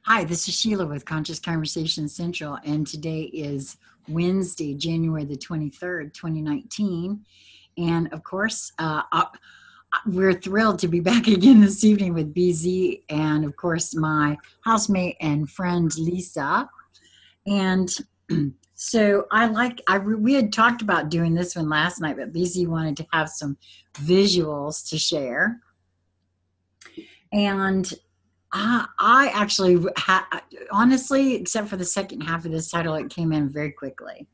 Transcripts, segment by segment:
Hi, this is Sheila with Conscious Conversation Central, and today is Wednesday, January the 23rd, 2019. And of course, we're thrilled to be back again this evening with BZ and, of course, my housemate and friend Lisa. And so we had talked about doing this one last night, but BZ wanted to have some visuals to share. And I actually, honestly, except for the second half of this title, it came in very quickly.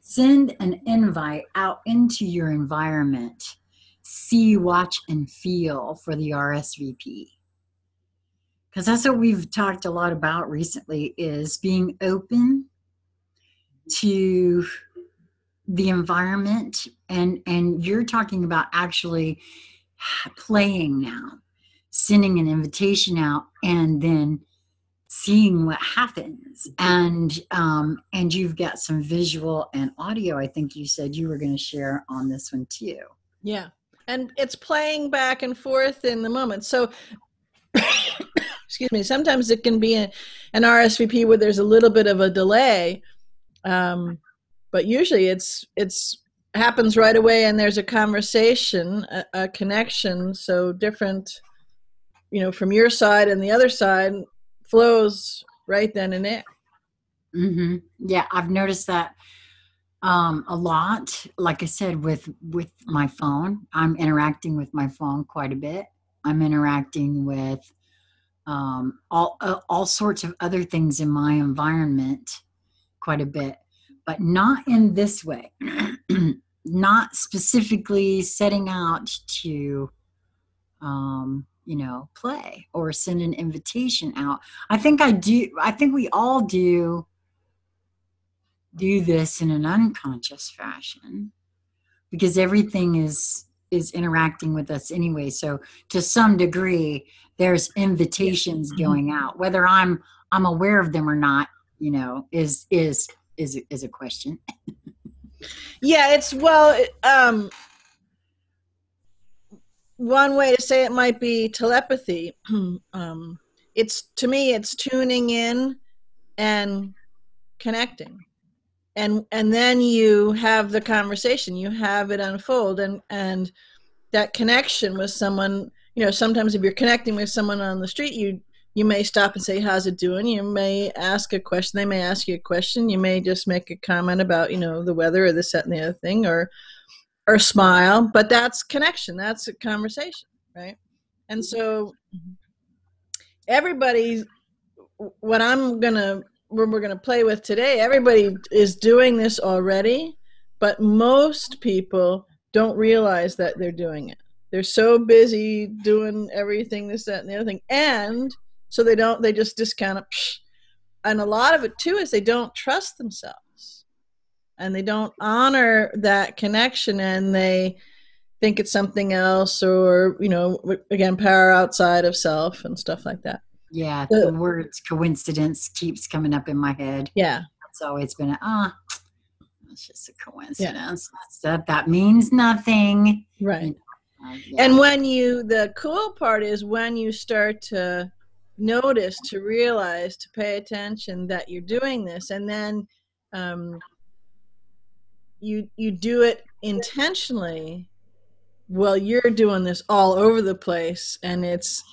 Send an invite out into your environment. See, watch, and feel for the RSVP. Because that's what we've talked a lot about recently, is being open to the environment. And you're talking about actually playing now. Sending an invitation out and then seeing what happens. And you've got some visual and audio. I think you said you were going to share on this one too. Yeah. And it's playing back and forth in the moment. So, excuse me, sometimes it can be an RSVP where there's a little bit of a delay. But usually it's happens right away and there's a conversation, a connection. So different, from your side and the other side flows right then and there. Mm-hmm. Yeah, I've noticed that a lot. Like I said, with my phone, I'm interacting with my phone quite a bit. I'm interacting with all sorts of other things in my environment quite a bit, but not in this way. Not specifically setting out to play or send an invitation out. I think we all do this in an unconscious fashion because everything is interacting with us anyway. So to some degree, there's invitations going out. Whether I'm aware of them or not, is a question. Yeah, one way to say it might be telepathy. To me, it's tuning in and connecting. And then you have the conversation, you have it unfold and that connection with someone, sometimes if you're connecting with someone on the street, you may stop and say, how's it doing? You may ask a question. They may ask you a question. You may just make a comment about, the weather or this, that, and the other thing, or smile, but that's connection. That's a conversation, right? And so everybody, we're going to play with today, everybody is doing this already, but most people don't realize that they're doing it. They're so busy doing everything, this, that, and the other thing. And so they just discount it. And a lot of it too is they don't trust themselves. And they don't honor that connection, and they think it's something else, or again, power outside of self and stuff like that. Yeah, the word coincidence keeps coming up in my head. Yeah, it's always been it's just a coincidence. Yeah. That means nothing, right? Yeah. And the cool part is when you start to notice, to realize, to pay attention that you're doing this, and then you do it intentionally. Well, you're doing this all over the place, and it's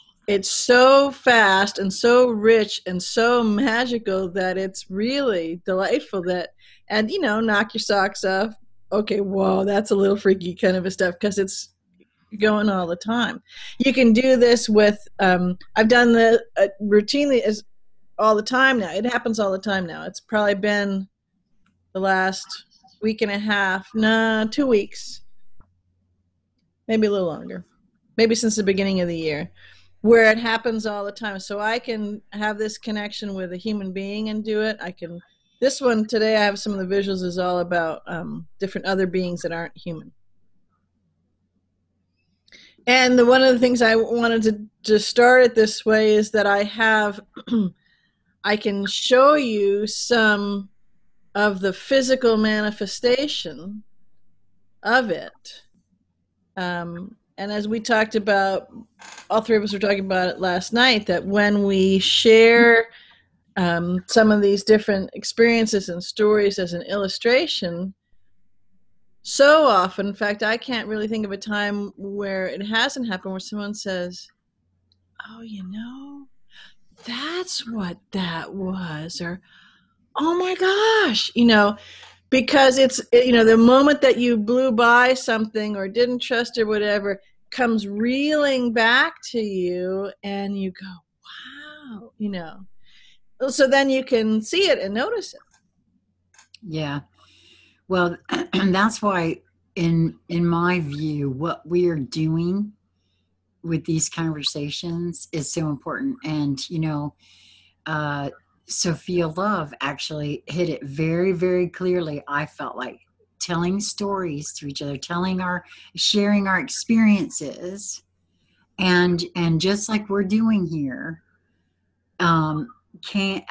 so fast and so rich and so magical that it's really delightful. And knock your socks off. Okay, whoa, that's a little freaky kind of a stuff, because it's going all the time. You can do this with I've done the routinely is all the time now. It happens all the time now. It's probably been the last week and a half, 2 weeks, maybe a little longer, maybe since the beginning of the year, where it happens all the time. So I can have this connection with a human being and do it. This one today, I have some of the visuals is all about different other beings that aren't human. And one of the things I wanted to start it this way is that I can show you some of the physical manifestation of it. And And as we talked about, all three of us were talking about it last night, that when we share some of these different experiences and stories as an illustration, so often, in fact, I can't really think of a time where it hasn't happened, where someone says, oh, that's what that was, or, oh my gosh, because it's, the moment that you blew by something or didn't trust or whatever comes reeling back to you, and you go, wow, so then you can see it and notice it. Yeah. Well, that's why in my view, what we are doing with these conversations is so important. And, Sophia Love actually hit it very, very clearly. I felt like telling stories to each other, sharing our experiences, and just like we're doing here, it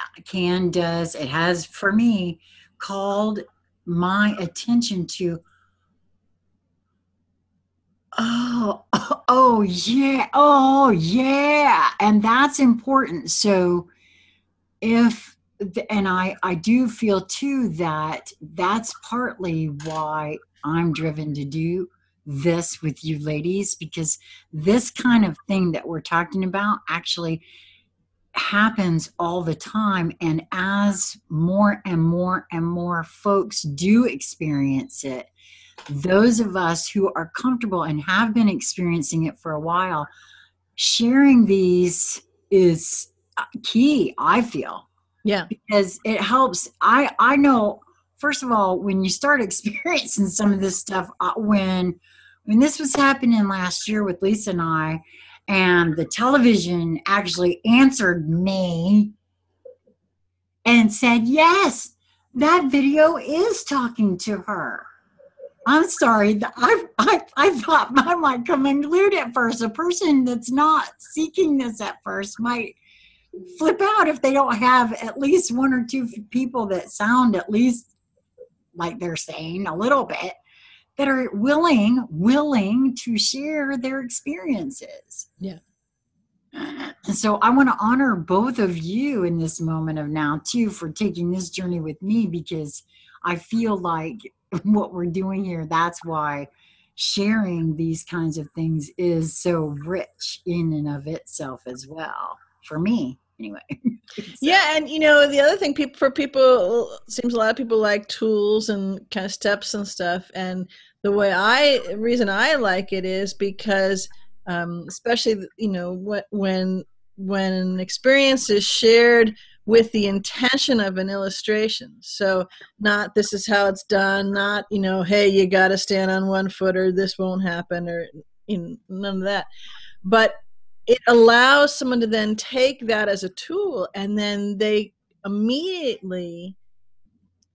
has for me called my attention to, oh yeah, and that's important. So and I do feel too that that's partly why I'm driven to do this with you ladies, because this kind of thing that we're talking about actually happens all the time. And as more and more and more folks do experience it, those of us who are comfortable and have been experiencing it for a while, sharing these is key, I feel. Yeah. Because it helps. I know, first of all, when you start experiencing some of this stuff, when this was happening last year with Lisa and I, and the television actually answered me and said, yes, that video is talking to her. I'm sorry. I thought I might come unglued at first. A person that's not seeking this at first might flip out if they don't have at least one or two people that sound at least like they're saying a little bit, that are willing to share their experiences. Yeah. And so I want to honor both of you in this moment of now too, for taking this journey with me, because I feel like what we're doing here, that's why sharing these kinds of things is so rich in and of itself as well, for me anyway. So. Yeah, and the other thing, seems a lot of people like tools and kind of steps and stuff, and the reason I like it is because especially when an experience is shared with the intention of an illustration. So not this is how it's done, not, hey, you got to stand on one foot or this won't happen, or none of that. But it allows someone to then take that as a tool, and then they immediately,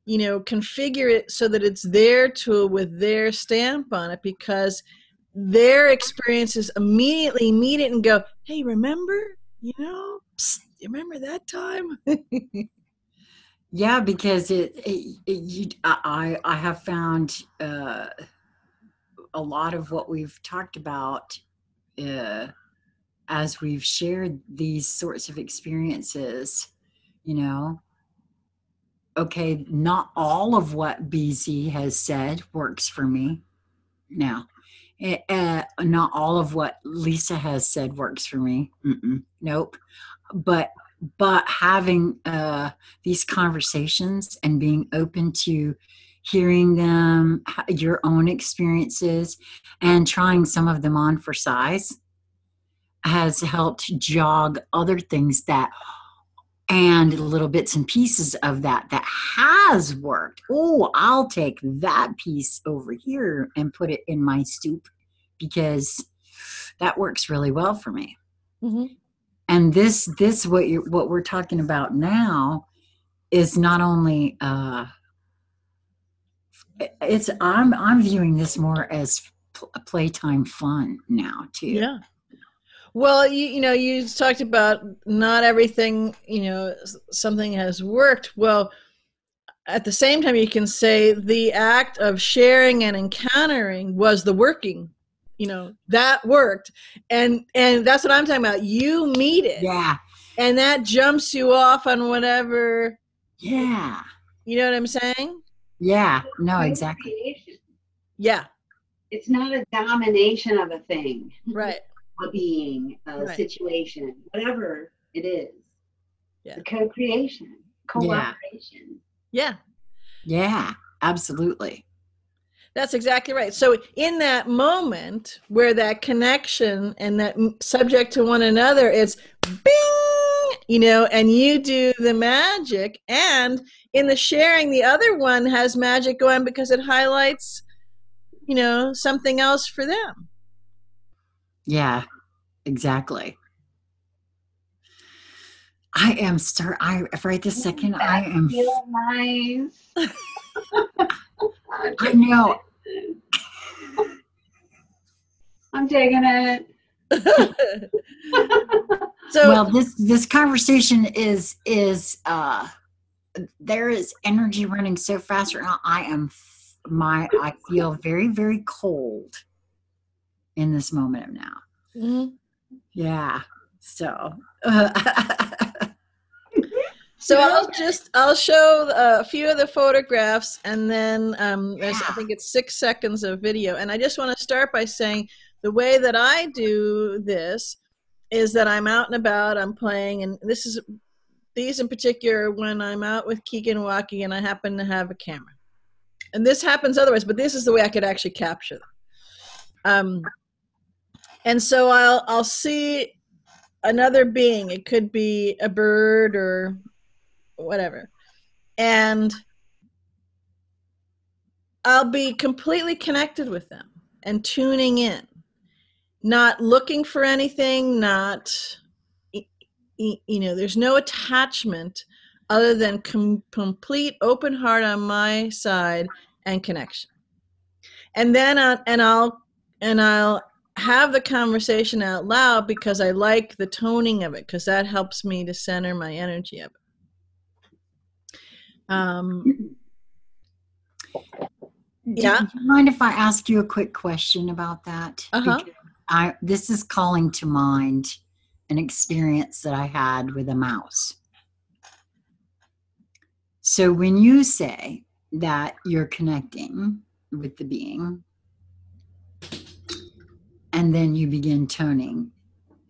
configure it so that it's their tool with their stamp on it, because their experiences immediately meet it and go, hey, remember, Psst, you remember that time? Yeah, because I have found a lot of what we've talked about as we've shared these sorts of experiences, okay, not all of what BZ has said works for me now. Not all of what Lisa has said works for me. Nope. But having these conversations and being open to hearing them, your own experiences, and trying some of them on for size has helped jog other things and little bits and pieces of that has worked. Oh, I'll take that piece over here and put it in my soup, because that works really well for me. Mm-hmm. And this what we're talking about now is not only I'm viewing this more as playtime fun now too. Yeah. Well, you talked about not everything, something has worked. Well, at the same time, you can say the act of sharing and encountering was the working. you know, that worked. And that's what I'm talking about. You meet it. Yeah. And that jumps you off on whatever. Yeah. You know what I'm saying? Yeah. No, exactly. Yeah. It's not a domination of a thing. Right. A being, a situation, whatever it is. Yeah. The co-creation, cooperation. Yeah. Yeah, absolutely. That's exactly right. So in that moment where that connection and that subject to one another, it's bing, you know, and you do the magic. And in the sharing, the other one has magic going because it highlights, you know, something else for them. Yeah, exactly. Right this second, I am. Feel nice. I know. I'm taking it. So, well, this conversation is there is energy running so fast right now. I feel very, very cold in this moment of now. mm-hmm. Yeah. So. So I'll show a few of the photographs, and then there's, I think it's 6 seconds of video. And I just want to start by saying the way that I do this is that I'm out and about, I'm playing, and these in particular when I'm out with Keegan Waukee and I happen to have a camera. And this happens otherwise, but this is the way I could actually capture them. And so I'll see another being. It could be a bird or whatever. And I'll be completely connected with them and tuning in, not looking for anything, not, you know, there's no attachment other than complete open heart on my side and connection. And then I'll have the conversation out loud because I like the toning of it, because that helps me to center my energy of it. Yeah. Do you mind if I ask you a quick question about that? Uh-huh. Because this is calling to mind an experience that I had with a mouse. So when you say that you're connecting with the being, and then you begin toning,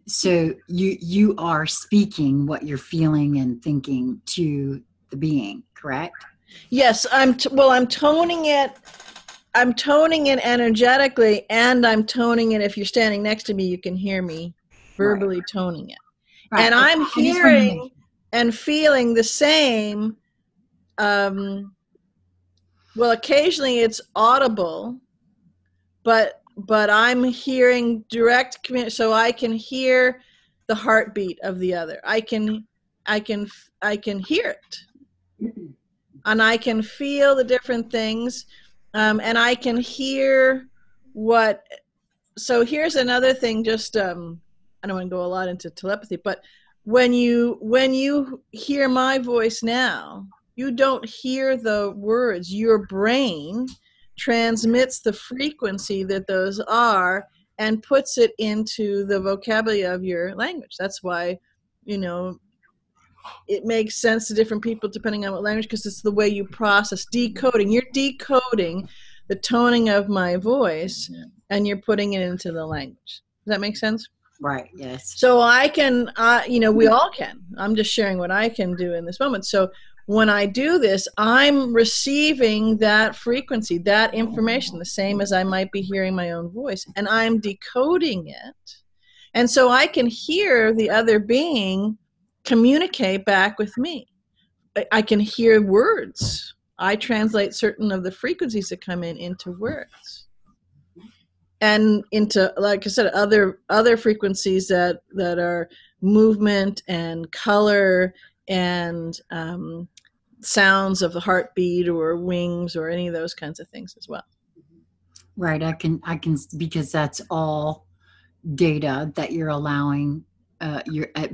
so you are speaking what you're feeling and thinking to the being, correct? Yes, I'm toning it. I'm toning it energetically, and I'm toning it. If you're standing next to me, you can hear me verbally toning it. Right. And I'm hearing and feeling the same. Well, occasionally it's audible, but I'm hearing direct communication, so I can hear the heartbeat of the other. I can hear it, and I can feel the different things, and I can hear what. So here's another thing. Just I don't want to go a lot into telepathy, but when you hear my voice now, you don't hear the words. Your brain transmits the frequency that those are and puts it into the vocabulary of your language. That's why, you know, it makes sense to different people depending on what language, because it's the way you process, decoding. You're decoding the toning of my voice, and you're putting it into the language. Does that make sense? Right, yes. So I can, you know, we all can. I'm just sharing what I can do in this moment. So when I do this, I'm receiving that frequency, that information, the same as I might be hearing my own voice, and I'm decoding it. And so I can hear the other being communicate back with me. I can hear words. I translate certain of the frequencies that come in into words. And into, like I said, other frequencies that are movement and color and sounds of the heartbeat or wings or any of those kinds of things as well. Right. I can because that's all data that you're allowing.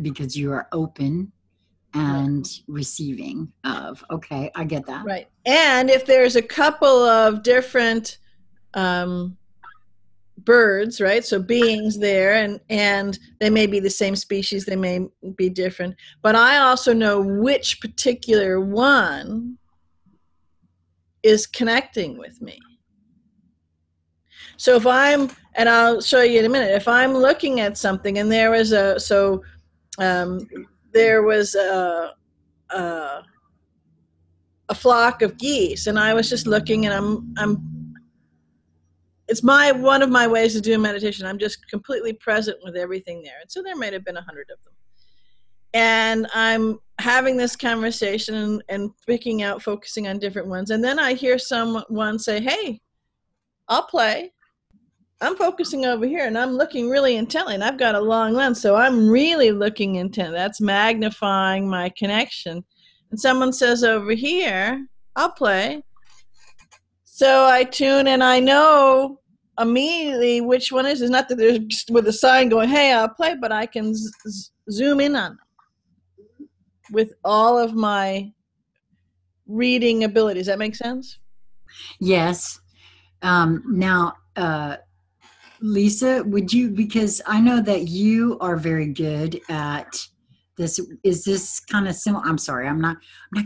Because you are open and receiving of. Okay, I get that. Right. And if there's a couple of different birds, right? So beings there, and they may be the same species, they may be different, but I also know which particular one is connecting with me. So if I'm, and I'll show you in a minute, if I'm looking at something and there was there was a flock of geese, and I was just looking, and it's one of my ways of doing meditation. I'm just completely present with everything there. And so there might have been 100 of them. And I'm having this conversation and picking out, focusing on different ones. And then I hear someone say, hey, I'll play. I'm focusing over here and I'm looking really intently, and I've got a long lens. So I'm really looking intent. That's magnifying my connection. And someone says over here, I'll play. So I tune and I know immediately which one is. It's not that there's with a sign going, hey, I'll play, but I can zoom in on them with all of my reading abilities. That make sense? Yes. Now, Lisa, would you, because I know that you are very good at this. Is this kind of similar? I'm sorry, I'm not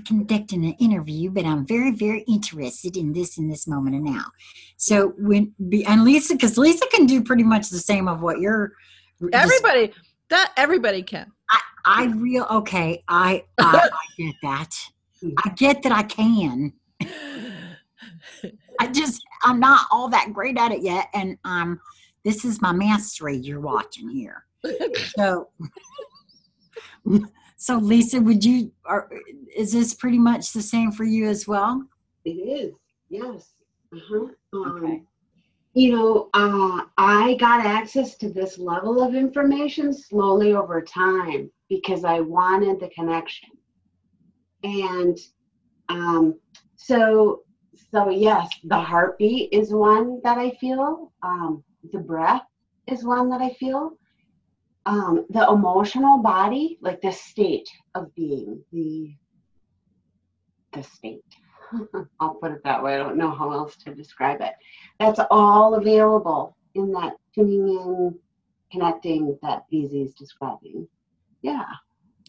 conducting an interview, but I'm very, very interested in this moment and now. So and Lisa, because Lisa can do pretty much the same of what you're. Everybody can. I get that. I get that I can. I'm not all that great at it yet, and this is my mastery you're watching here. So Lisa, is this pretty much the same for you as well? It is, yes. Okay. I got access to this level of information slowly over time because I wanted the connection. And so yes, the heartbeat is one that I feel. The breath is one that I feel. The emotional body, like the state of being, the state. I'll put it that way. I don't know how else to describe it. That's all available in that tuning in, connecting that BZ is describing. Yeah.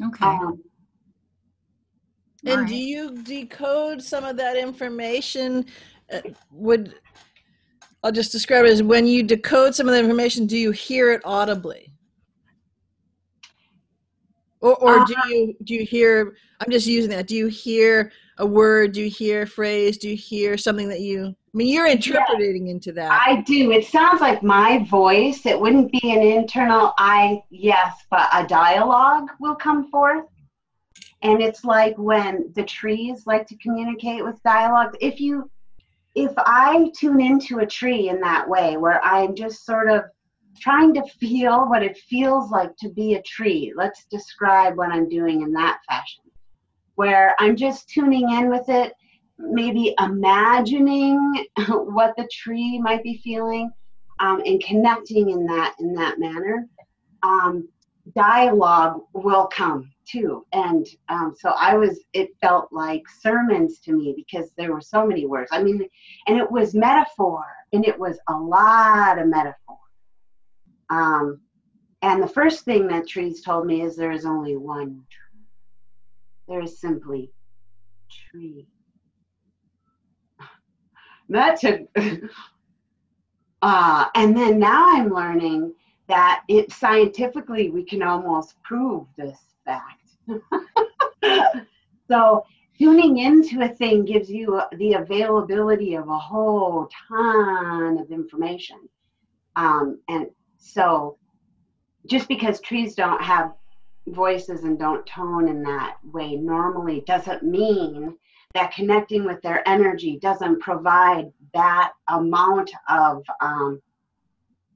Okay. And right. Do you decode some of that information? I'll just describe it as when you decode some of the information, do you hear it audibly? Or do you hear, I'm just using that, do you hear a word, do you hear a phrase, do you hear something that you're interpreting into that? I do. It sounds like my voice. It wouldn't be an internal but a dialogue will come forth. And it's like when the trees like to communicate with dialogue. If I tune into a tree in that way, where I'm just sort of trying to feel what it feels like to be a tree, let's describe what I'm doing in that fashion, where I'm just tuning in with it, maybe imagining what the tree might be feeling, and connecting in that manner. Dialogue will come too, and it felt like sermons to me because there were so many words. I mean, and it was metaphor, and it was a lot of metaphor. And the first thing that trees told me is there is only one tree. There is simply tree. That took, and then now I'm learning that scientifically we can almost prove this fact. So tuning into a thing gives you the availability of a whole ton of information. And so just because trees don't have voices and don't tone in that way normally doesn't mean that connecting with their energy doesn't provide that amount of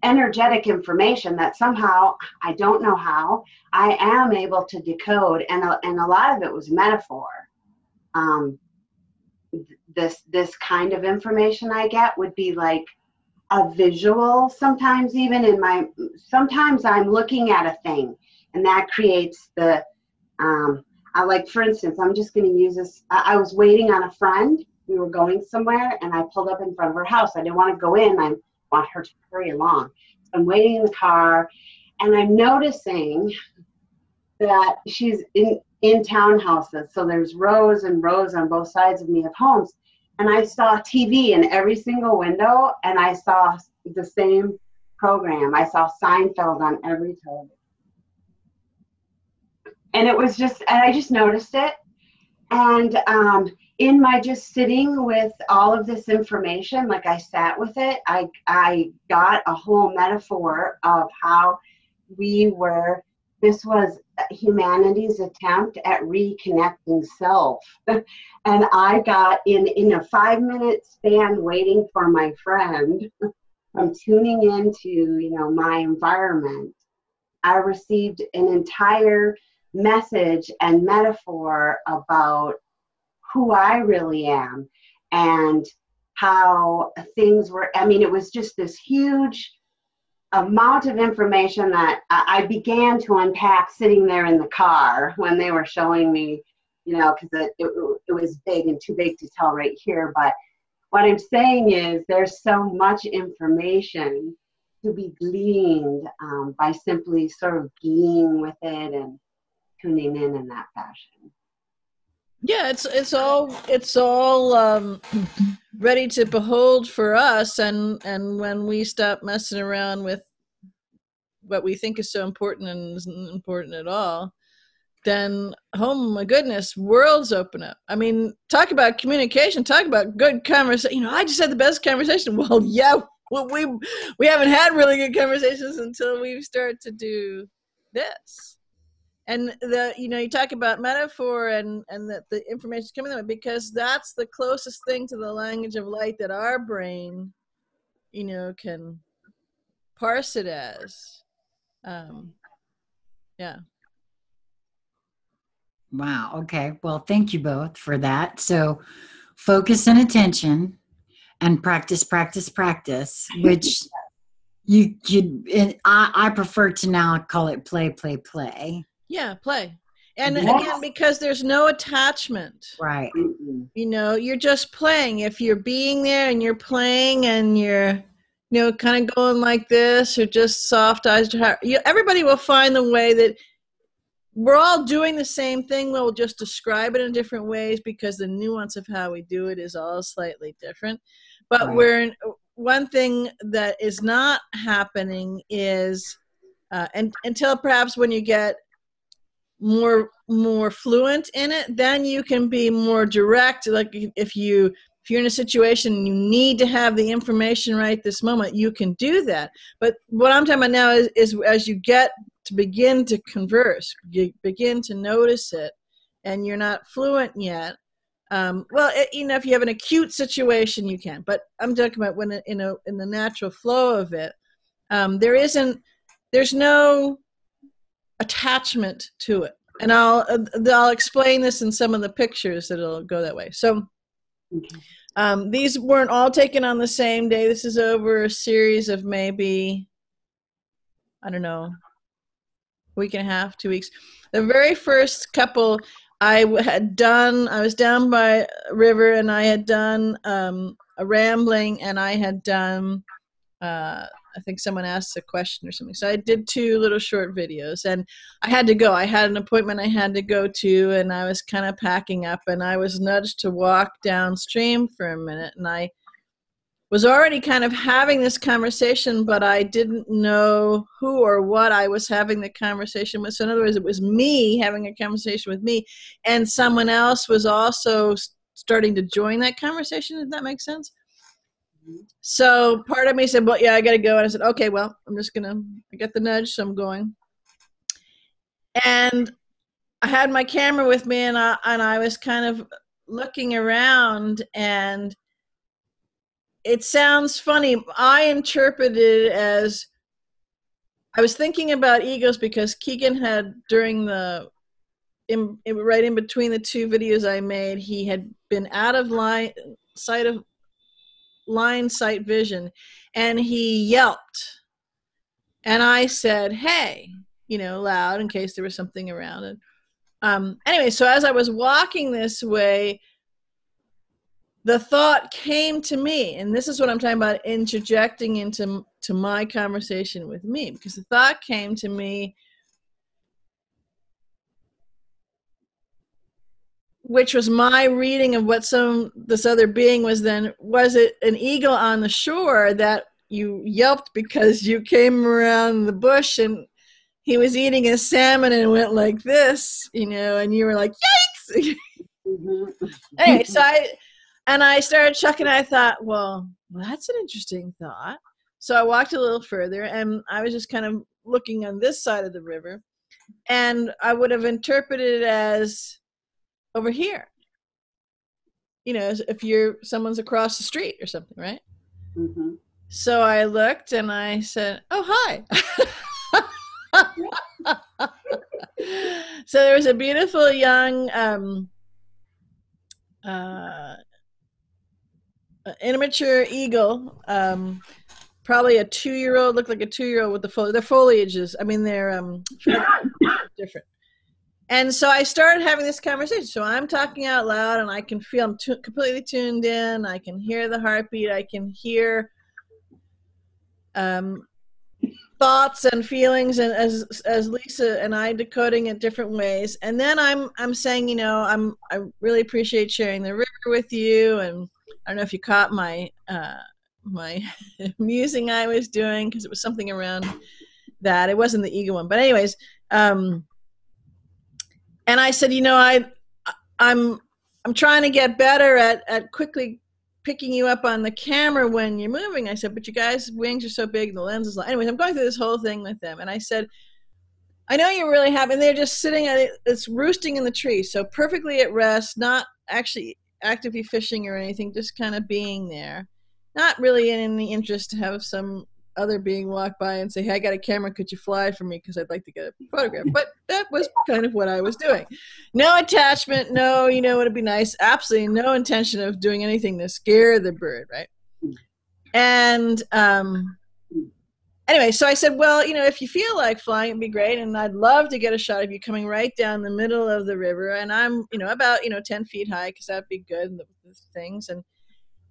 energetic information that somehow, I don't know how, I am able to decode, and a lot of it was metaphor. This kind of information I get would be like a visual, sometimes even sometimes I'm looking at a thing, and that creates the, for instance, I'm just going to use this. I was waiting on a friend. We were going somewhere, and I pulled up in front of her house. I didn't want to go in. want her to hurry along. So I'm waiting in the car, and I'm noticing that she's in townhouses. So there's rows and rows on both sides of me of homes. And I saw TV in every single window, and I saw the same program. I saw Seinfeld on every television. And it was just, and I just noticed it. And in my just sitting with all of this information, like I sat with it, I got a whole metaphor of how this was humanity's attempt at reconnecting self. And I got in a 5-minute span waiting for my friend, I'm tuning into, my environment. I received an entire message and metaphor about who I really am and how things were. I mean, it was just this huge amount of information that I began to unpack sitting there in the car when they were showing me, because it was big and too big to tell right here. But what I'm saying is there's so much information to be gleaned by simply sort of being with it and tuning in that fashion. Yeah, it's all ready to behold for us, and when we stop messing around with what we think is so important and isn't important at all, then oh my goodness, worlds open up. I mean, talk about communication, talk about good conversation. I just had the best conversation. Well, yeah, we haven't had really good conversations until we start to do this. And you talk about metaphor and that the information is coming that way because that's the closest thing to the language of light that our brain, can parse it as. Yeah. Wow. Okay. Well, thank you both for that. So focus and attention and practice, which I prefer to now call it play. Yeah, play. And Yes. again, because there's no attachment. Right. You're just playing. If you're being there and you're playing and you're, kind of going like this or just soft eyes, everybody will find the way that we're all doing the same thing. We'll just describe it in different ways because the nuance of how we do it is all slightly different. But Right. one thing that is not happening is, until perhaps when you get more fluent in it, then you can be more direct. Like if you're in a situation and you need to have the information right this moment, you can do that. But what I'm talking about now is as you get to begin to converse, you begin to notice it, and you're not fluent yet. If you have an acute situation, you can. But I'm talking about when in the natural flow of it, there's no attachment to it. And I'll explain this in some of the pictures that'll go that way. So these weren't all taken on the same day. This is over a series of maybe, I don't know, a week and a half, 2 weeks. The very first couple I was down by a river and I had done a rambling and I had done I think someone asked a question or something. So I did 2 little short videos and I had to go. I had an appointment I had to go to and I was kind of packing up and I was nudged to walk downstream for a minute. And I was already kind of having this conversation, but I didn't know who or what I was having the conversation with. So in other words, it was me having a conversation with me and someone else was also starting to join that conversation. Does that make sense? So part of me said, well, yeah, I got to go. And I said, okay, well, I got the nudge, so I'm going. And I had my camera with me and I was kind of looking around and it sounds funny. I interpreted it as I was thinking about egos because Keegan had right in between the 2 videos I made, he had been out of line sight vision and he yelped and I said, hey, loud in case there was something around. And anyway, so as I was walking this way, the thought came to me, and this is what I'm talking about, interjecting into my conversation with me, because the thought came to me, which was my reading of what this other being was then. Was it an eagle on the shore that you yelped because you came around the bush and he was eating a salmon and went like this, and you were like, yikes! Anyway, so I started chuckling. I thought, well, that's an interesting thought. So I walked a little further, and I was just kind of looking on this side of the river, and I would have interpreted it as over here, as if someone's across the street or something, right? Mm-hmm. So I looked and I said, oh, hi. So there was a beautiful young immature eagle, probably a 2-year-old, looked like a 2-year-old with their foliage is, they're different. And so I started having this conversation. So I'm talking out loud, and I can feel I'm completely tuned in. I can hear the heartbeat. I can hear thoughts and feelings, and as Lisa and I decoding it different ways. And then I'm saying, I really appreciate sharing the river with you. And I don't know if you caught my my musing I was doing, because it was something around that. It wasn't the ego one, but anyways. And I said, I'm trying to get better at quickly picking you up on the camera when you're moving. I said, but you guys' wings are so big and the lens is long. Anyways, I'm going through this whole thing with them. And I said, I know you're really happy. And they're just sitting it's roosting in the tree. So perfectly at rest, not actually actively fishing or anything, just kind of being there. Not really in any interest to have some other being walk by and say, hey, I got a camera, could you fly for me, because I'd like to get a photograph. But that was kind of what I was doing. No attachment, no, it'd be nice, absolutely no intention of doing anything to scare the bird, right? And anyway, so I said, well, if you feel like flying, it'd be great, and I'd love to get a shot of you coming right down the middle of the river, and I'm about 10 feet high, because that'd be good, the things.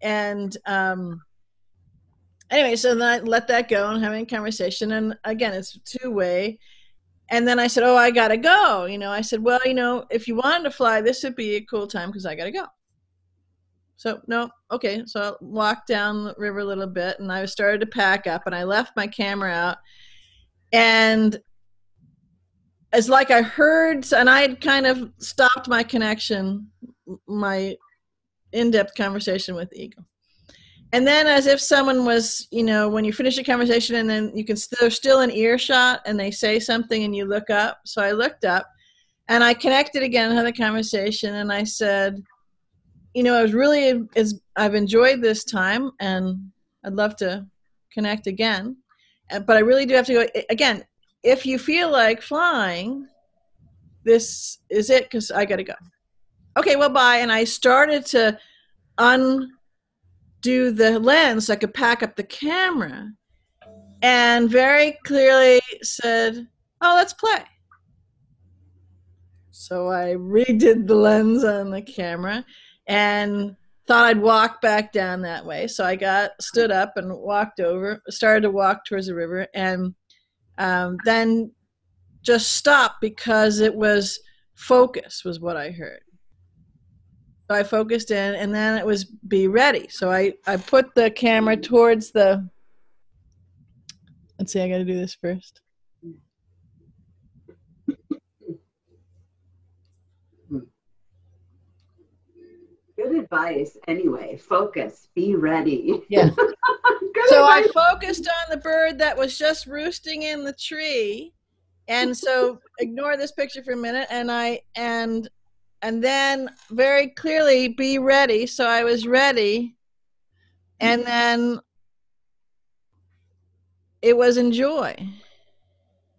And anyway, so then I let that go and having a conversation. And again, it's two-way. And then I said, oh, I got to go. I said, well, if you wanted to fly, this would be a cool time, because I got to go. So, no, okay. So I walked down the river a little bit, and I started to pack up, and I left my camera out. And it's like I heard, and I had kind of stopped my connection, my in-depth conversation with the ego. And then, as if someone was, when you finish a conversation and then they're still in earshot and they say something and you look up. So I looked up and I connected again, had a conversation, and I said, I've enjoyed this time and I'd love to connect again. But I really do have to go again. If you feel like flying, this is it, because I got to go. Okay, well, bye. And I started to undo the lens so I could pack up the camera, and very clearly said, oh, let's play. So I redid the lens on the camera and thought I'd walk back down that way. So I stood up and started to walk towards the river, and then just stopped, because it was focus was what I heard. So I focused in, and then it was be ready. So I put the camera towards the, let's see, I got to do this first. Good advice. Anyway, focus, be ready. Yeah. So I focused on the bird that was just roosting in the tree. And so ignore this picture for a minute. And then very clearly be ready. So I was ready. And then it was InJoy.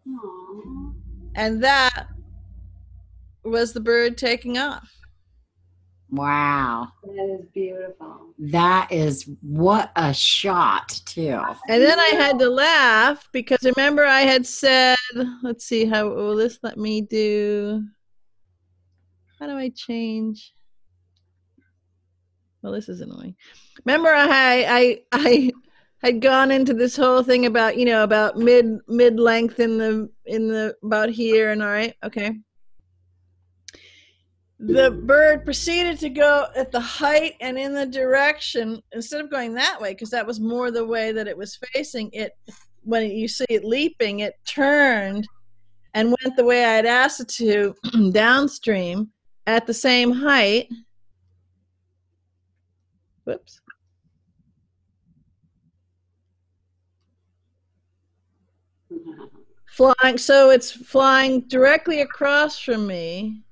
Aww. And that was the bird taking off. Wow. That is beautiful. That is, what a shot, too. And then I had to laugh, because remember I had said, let's see, how will this let me do? How do I change? Well, this is annoying. Remember, I had gone into this whole thing about, you know, about mid length in the about here, and all right, okay. The bird proceeded to go at the height and in the direction, instead of going that way, because that was more the way that it was facing it. When you see it leaping, it turned and went the way I had asked it to, downstream at the same height. Whoops. Flying, so it's flying directly across from me.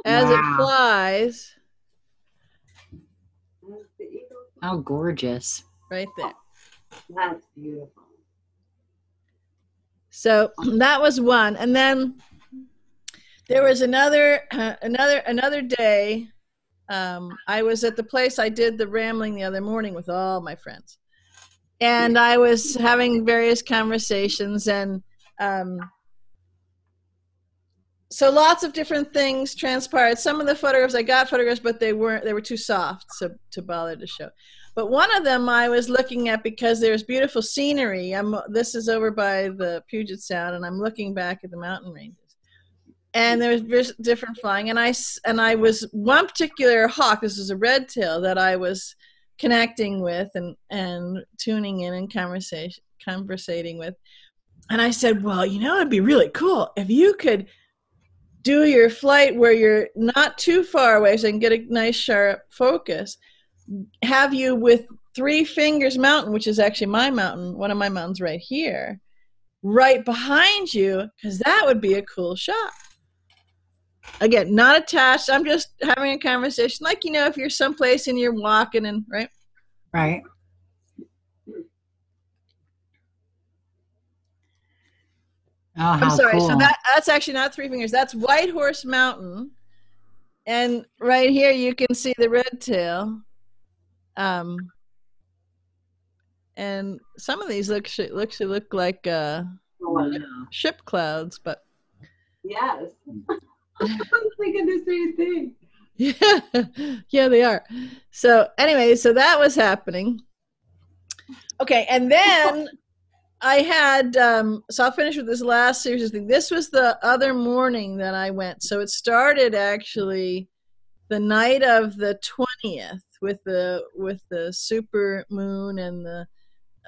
As it flies. How gorgeous. Right there. That's beautiful. So that was one. And then there was another day. I was at the place I did the rambling the other morning with all my friends. And I was having various conversations, and so lots of different things transpired. Some of the photographs, I got photographs, but they were too soft to bother to show. But one of them I was looking at because there's beautiful scenery. This is over by the Puget Sound, and I'm looking back at the mountain ranges. And there's different flying, and I was one particular hawk. This was a red tail that I was connecting with and tuning in and conversating with. And I said, well, you know, it'd be really cool if you could do your flight where you're not too far away so I can get a nice sharp focus. Have you with Three Fingers Mountain, which is actually my mountain, one of my mountains right here, right behind you, because that would be a cool shot. Again, not attached. I'm just having a conversation. Like, you know, if you're someplace and you're walking and, right? Right. Oh, how I'm sorry. cool. So that's actually not Three Fingers. That's White Horse Mountain. And right here you can see the red tail. And some of these look like ship clouds, but yes. I was thinking the same thing. Yeah, they are. So anyway, so that was happening. Okay, and then I had so I'll finish with this last series of things. This was the other morning that I went. So it started actually the night of the 20th with the super moon and the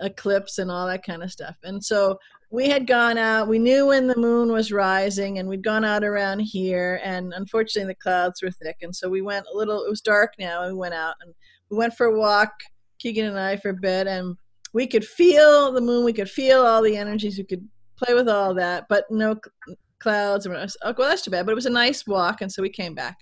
eclipse and all that kind of stuff. And so we had gone out. We knew when the moon was rising, and we'd gone out around here. And unfortunately, the clouds were thick, and so we went a little. It was dark now, and we went out and we went for a walk, Keegan and I, for a bit, and we could feel the moon. We could feel all the energies. We could play with all that, but no clouds. And I was, oh, well, that's too bad. But it was a nice walk, and so we came back.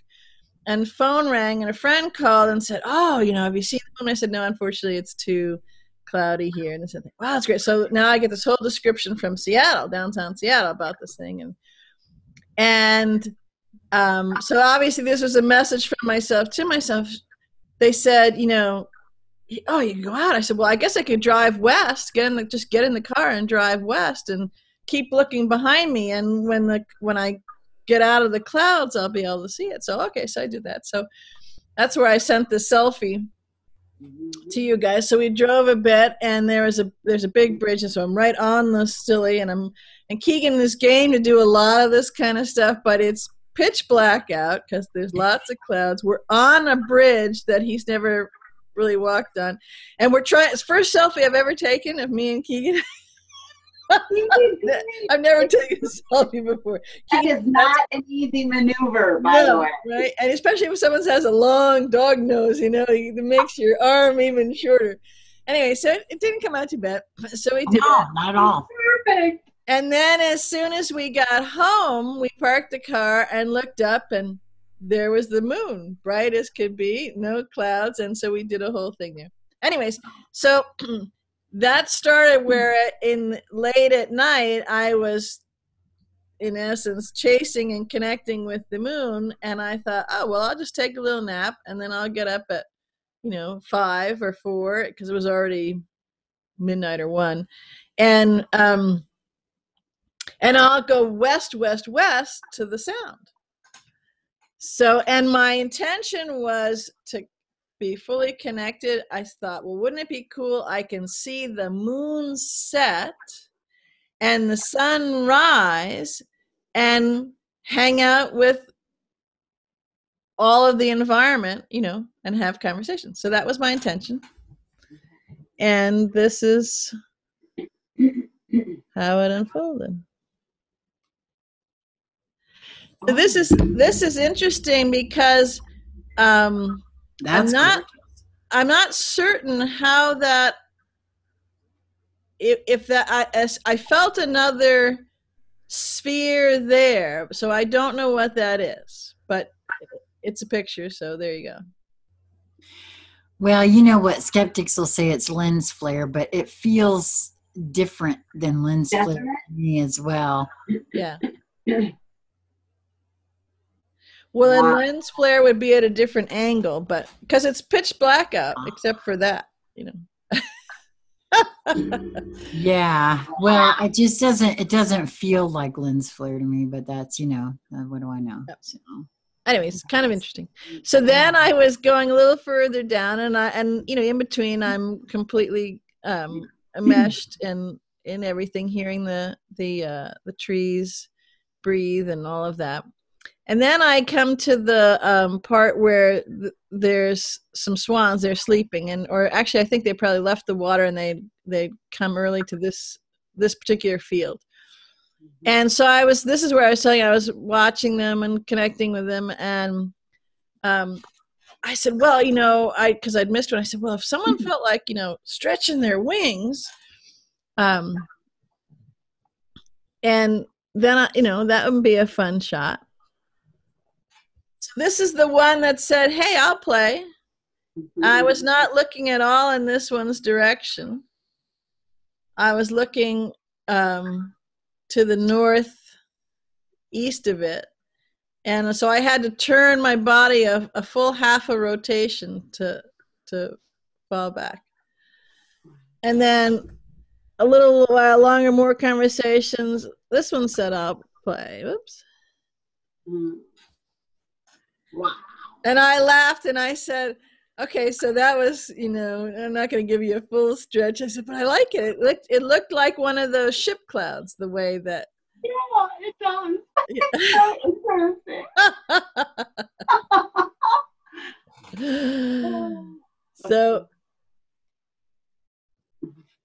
And phone rang, and a friend called and said, "Oh, you know, have you seen the moon?" I said, "No, unfortunately, it's too cloudy here." And I said, "Wow, that's great." So now I get this whole description from Seattle, downtown Seattle, about this thing, and so obviously this was a message from myself to myself. They said, you know, "Oh, you can go out." I said, "Well, I guess I could drive west, just get in the car and drive west, and keep looking behind me, and when I get out of the clouds, I'll be able to see it." So okay, so I did that. So that's where I sent the selfie to you guys. So we drove a bit, and there's a big bridge, and so I'm right on the Stilly, and Keegan is game to do a lot of this kind of stuff, but it's pitch black out because there's lots of clouds. We're on a bridge that he's never really walked on, and we're trying. It's the first selfie I've ever taken of me and Keegan. I've never taken a selfie before. That is not an easy maneuver, by the way. Right? And especially if someone has a long dog nose, you know, it makes your arm even shorter. Anyway, so it didn't come out too bad. So we did that. Not at all. Perfect. And then as soon as we got home, we parked the car and looked up, and there was the moon, bright as could be, no clouds. And so we did a whole thing there. Anyways, so that started where in late at night, I was, in essence, chasing and connecting with the moon. And I thought, oh, well, I'll just take a little nap, and then I'll get up at, 5 or 4, because it was already midnight or 1. And I'll go west to the sound. So, and my intention was to be fully connected. I thought, well, wouldn't it be cool? I can see the moon set and the sun rise and hang out with all of the environment, you know, and have conversations. So that was my intention. And this is how it unfolded. So this is interesting because I'm not certain how that if that I felt another sphere there, so I don't know what that is, but it's a picture, so there you go. Well, you know what, skeptics will say it's lens flare, but it feels different than lens flare to me as well. Yeah. Well, and lens flare would be at a different angle, but because it's pitch black out, except for that, you know. Yeah. Well, it doesn't feel like lens flare to me, but that's, you know, what do I know? Yep. So. Anyways, kind of interesting. So then I was going a little further down, and you know, in between, I'm completely enmeshed in everything, hearing the trees breathe and all of that. And then I come to the part where there's some swans. They're sleeping, or actually, I think they probably left the water and they come early to this particular field. And so this is where I was telling you, I was watching them and connecting with them. And I said, well, you know, because I'd missed one. I said, well, if someone felt like, you know, stretching their wings, and then, you know, that would be a fun shot. So this is the one that said, hey, I'll play. I was not looking at all in this one's direction. I was looking to the northeast of it. And so I had to turn my body a full half a rotation to fall back. And then a little while longer, more conversations. This one said, I'll play. Whoops. Wow. And I laughed and I said, okay, so that was, you know, I'm not going to give you a full stretch. I said, but I like it. It looked like one of those ship clouds, the way that. Yeah, it does. Yeah. It's perfect. So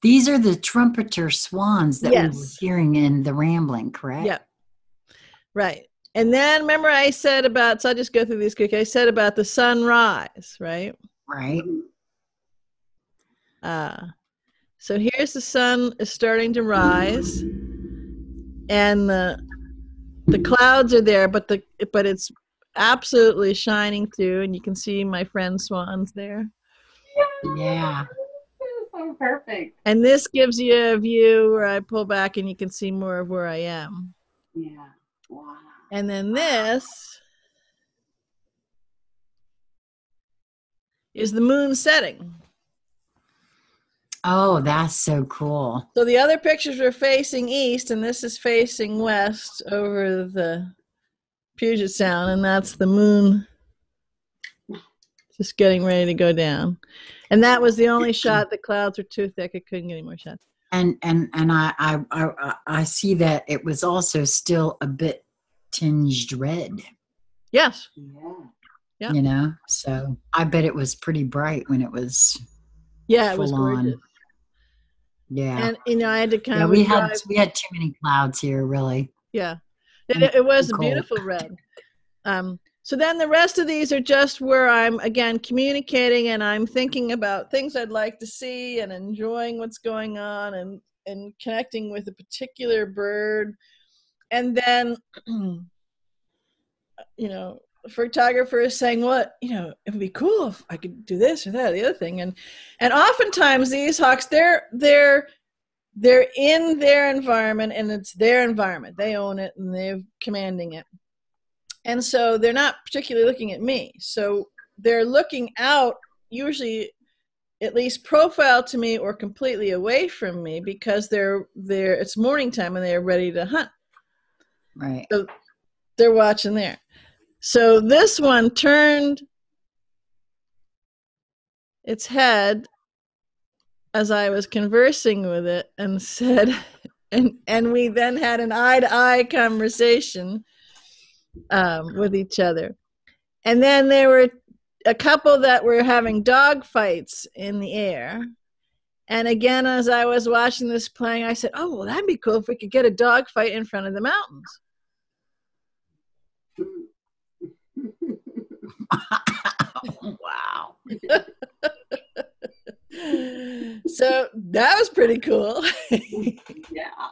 these are the trumpeter swans that yes. we were hearing in the rambling, correct? Yeah. Right. And then remember I said about, so I'll just go through these quick. I said about the sunrise, right? Right. So here's the sun is starting to rise, and the clouds are there, but it's absolutely shining through, and you can see my friend swans there. Yeah. So perfect. And this gives you a view where I pull back and you can see more of where I am. Yeah. Wow. And then this is the moon setting. Oh, that's so cool. So the other pictures were facing east, and this is facing west over the Puget Sound, and that's the moon just getting ready to go down. And that was the only shot. The clouds were too thick. I couldn't get any more shots. And I see that it was also still a bit tinged red. Yes. Yeah. Yeah. You know, so I bet it was pretty bright when it was. Yeah, it was gorgeous. On. Yeah. And you know, I had to kind of. We had too many clouds here, really. Yeah, it was a beautiful red. So then the rest of these are just where I'm, again, communicating and I'm thinking about things I'd like to see and enjoying what's going on and connecting with a particular bird. And then, you know, the photographer is saying, what, you know, it would be cool if I could do this or that or the other thing. And oftentimes these hawks, they're in their environment and it's their environment. They own it and they're commanding it. And so they're not particularly looking at me. So they're looking out, usually at least profile to me or completely away from me because it's morning time and they're ready to hunt. Right. So they're watching there. So this one turned its head as I was conversing with it and said, and we then had an eye-to-eye conversation with each other. And then there were a couple that were having dog fights in the air. And again, as I was watching this playing, I said, oh, well, that'd be cool if we could get a dog fight in front of the mountains. Wow. So that was pretty cool. Yeah.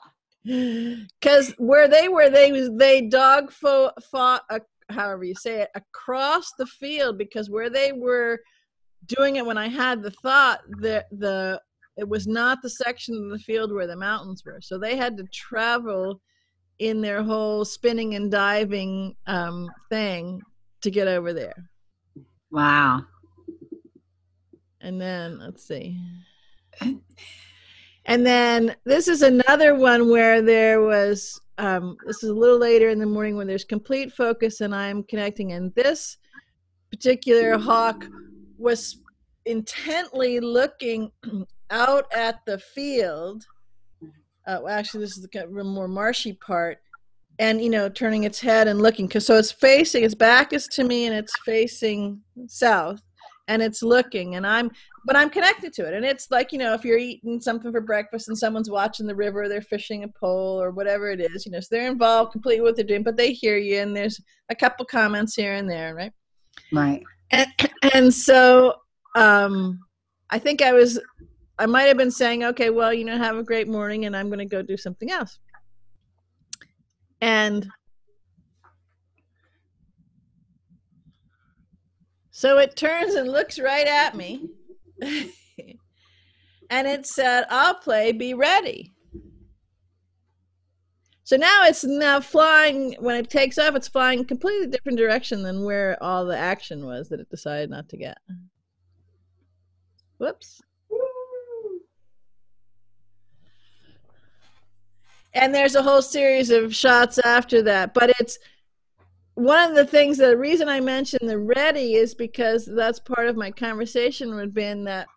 Because where they dog fought, however you say it, across the field, because where they were doing it when I had the thought, it was not the section of the field where the mountains were. So they had to travel in their whole spinning and diving thing to get over there. Wow. And then, let's see. And then this is another one where there was, this is a little later in the morning when there's complete focus and I'm connecting. And this particular hawk was intently looking out at the field. Actually, this is the more marshy part. And, turning its head and looking. So its back is to me and it's facing south. And it's looking, but I'm connected to it. And it's like, if you're eating something for breakfast and someone's watching the river, they're fishing a pole or whatever it is, so they're involved completely with what they're doing, but they hear you. And there's a couple comments here and there, right? Right. And so I think I might have been saying, okay, well, have a great morning and I'm going to go do something else. And so it turns and looks right at me. And it said, I'll play, be ready. So now it's flying, when it takes off, it's flying a completely different direction than where all the action was that it decided not to get. Whoops. And there's a whole series of shots after that. But it's one of the things, the reason I mentioned the ready is because that's part of my conversation would have been that,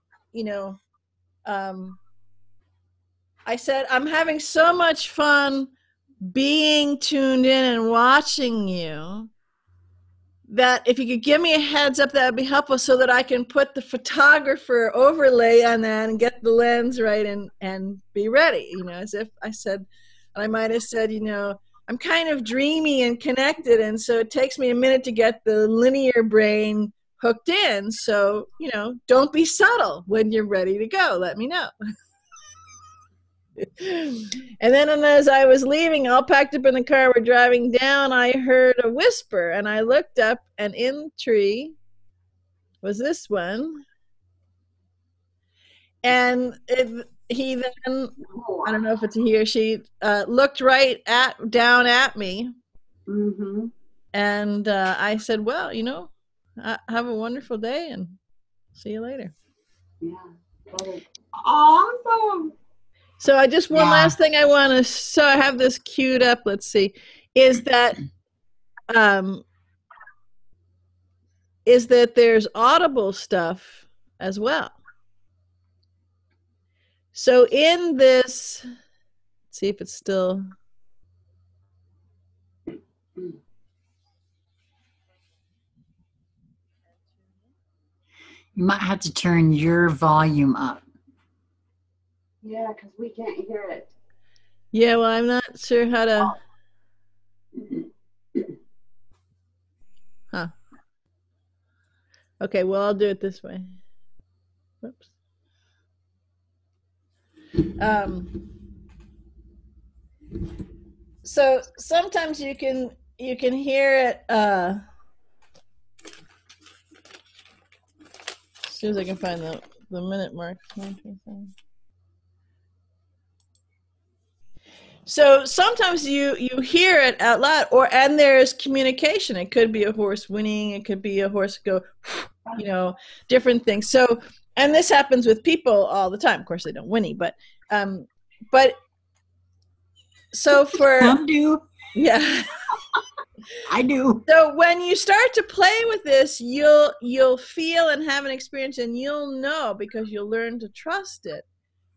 I said, I'm having so much fun being tuned in and watching you that if you could give me a heads up, that would be helpful so that I can put the photographer overlay on that and get the lens right and be ready, as if I said, I might have said, I'm kind of dreamy and connected, and so it takes me a minute to get the linear brain hooked in. So, don't be subtle. When you're ready to go, let me know. And then as I was leaving, all packed up in the car, we're driving down, I heard a whisper, and I looked up, and in the tree was this one. And he then, I don't know if it's a he or she, looked down at me. Mm-hmm. And I said, well, have a wonderful day and see you later. Yeah, that is awesome. So I just, one last thing I want to, so I have this queued up, let's see, is that there's audible stuff as well. So in this, let's see if it's still. You might have to turn your volume up. Yeah, because we can't hear it. Yeah, well, I'm not sure how to. Huh. Okay, well, I'll do it this way. Whoops. So sometimes you can hear it. As soon as I can find the minute mark. So sometimes you hear it out loud, and there's communication. It could be a horse whinnying. It could be a horse go, different things. So, and this happens with people all the time. Of course, they don't whinny, but so for Some do. Yeah. I do. So when you start to play with this, you'll feel and have an experience, and you'll know, because you'll learn to trust it,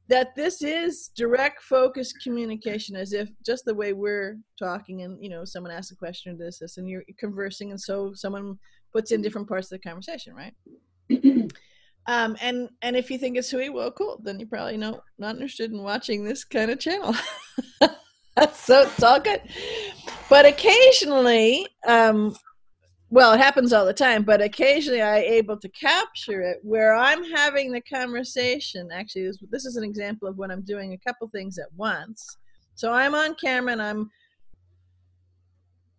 that this is direct focused communication, as if just the way we're talking, and someone asks a question or this, and you're conversing, and so someone puts in different parts of the conversation, right? And if you think it's sweet, well, cool, then you probably not interested in watching this kind of channel. So it's all good. But occasionally, well, it happens all the time, but occasionally I'm able to capture it where I'm having the conversation. Actually, this is an example of when I'm doing a couple things at once. So I'm on camera and I'm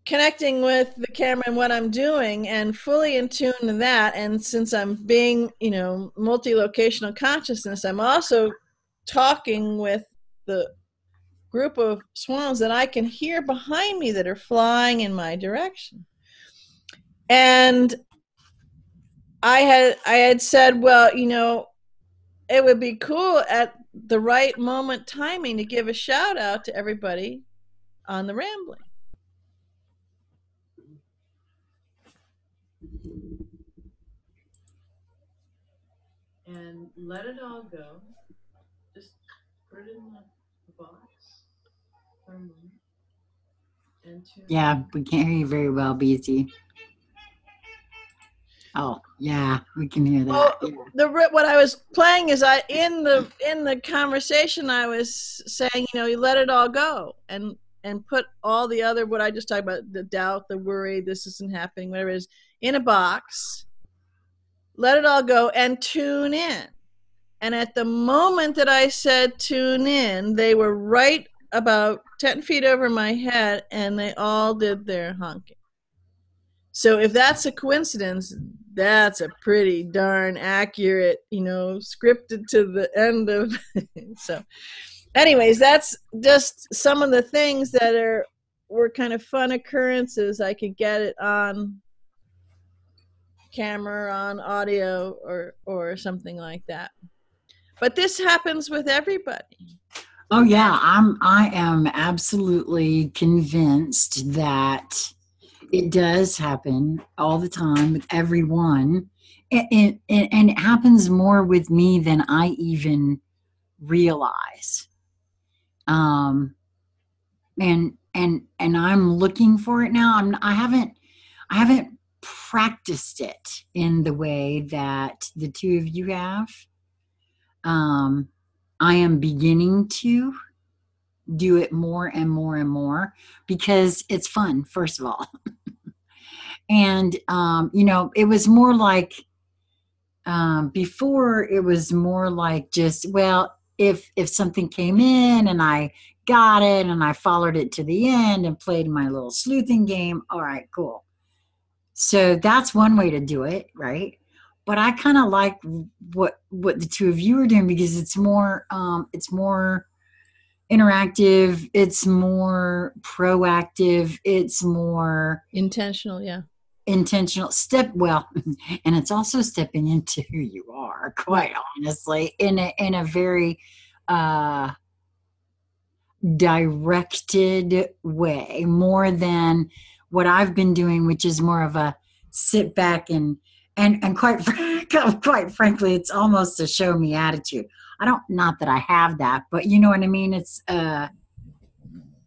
connecting with the camera and what I'm doing and fully in tune to that. And since I'm being, multi-locational consciousness, I'm also talking with the group of swans that I can hear behind me that are flying in my direction. And I had said, well, it would be cool at the right moment timing to give a shout out to everybody on the Rambling. And let it all go. Just put it in the box for a moment. Yeah, we can't hear you very well, BZ. Oh, yeah, we can hear that. Well, what I was playing is in the conversation I was saying, you let it all go and put all the other, what I just talked about, the doubt, the worry, this isn't happening, whatever it is, in a box. Let it all go and tune in. And at the moment that I said tune in, they were right about 10 feet over my head, and they all did their honking. So if that's a coincidence, that's a pretty darn accurate, scripted to the end of. So anyways, that's just some of the things that were kind of fun occurrences. I could get it on camera, on audio, or something like that. But this happens with everybody. Oh yeah, I am absolutely convinced that it does happen all the time with everyone. And it happens more with me than I even realize. And I'm looking for it now. I haven't practiced it in the way that the two of you have. I am beginning to do it more and more and more because it's fun, first of all. And, it was more like, before it was more like just, well, if something came in and I got it and I followed it to the end and played my little sleuthing game, all right, cool. So that's one way to do it, right? But I kind of like what the two of you are doing because it's more interactive, it's more proactive, it's more intentional, yeah. Intentional and it's also stepping into who you are, quite honestly, in a very directed way, more than what I've been doing, which is more of a sit back and quite frankly, it's almost a show me attitude. Not that I have that, but you know what I mean? It's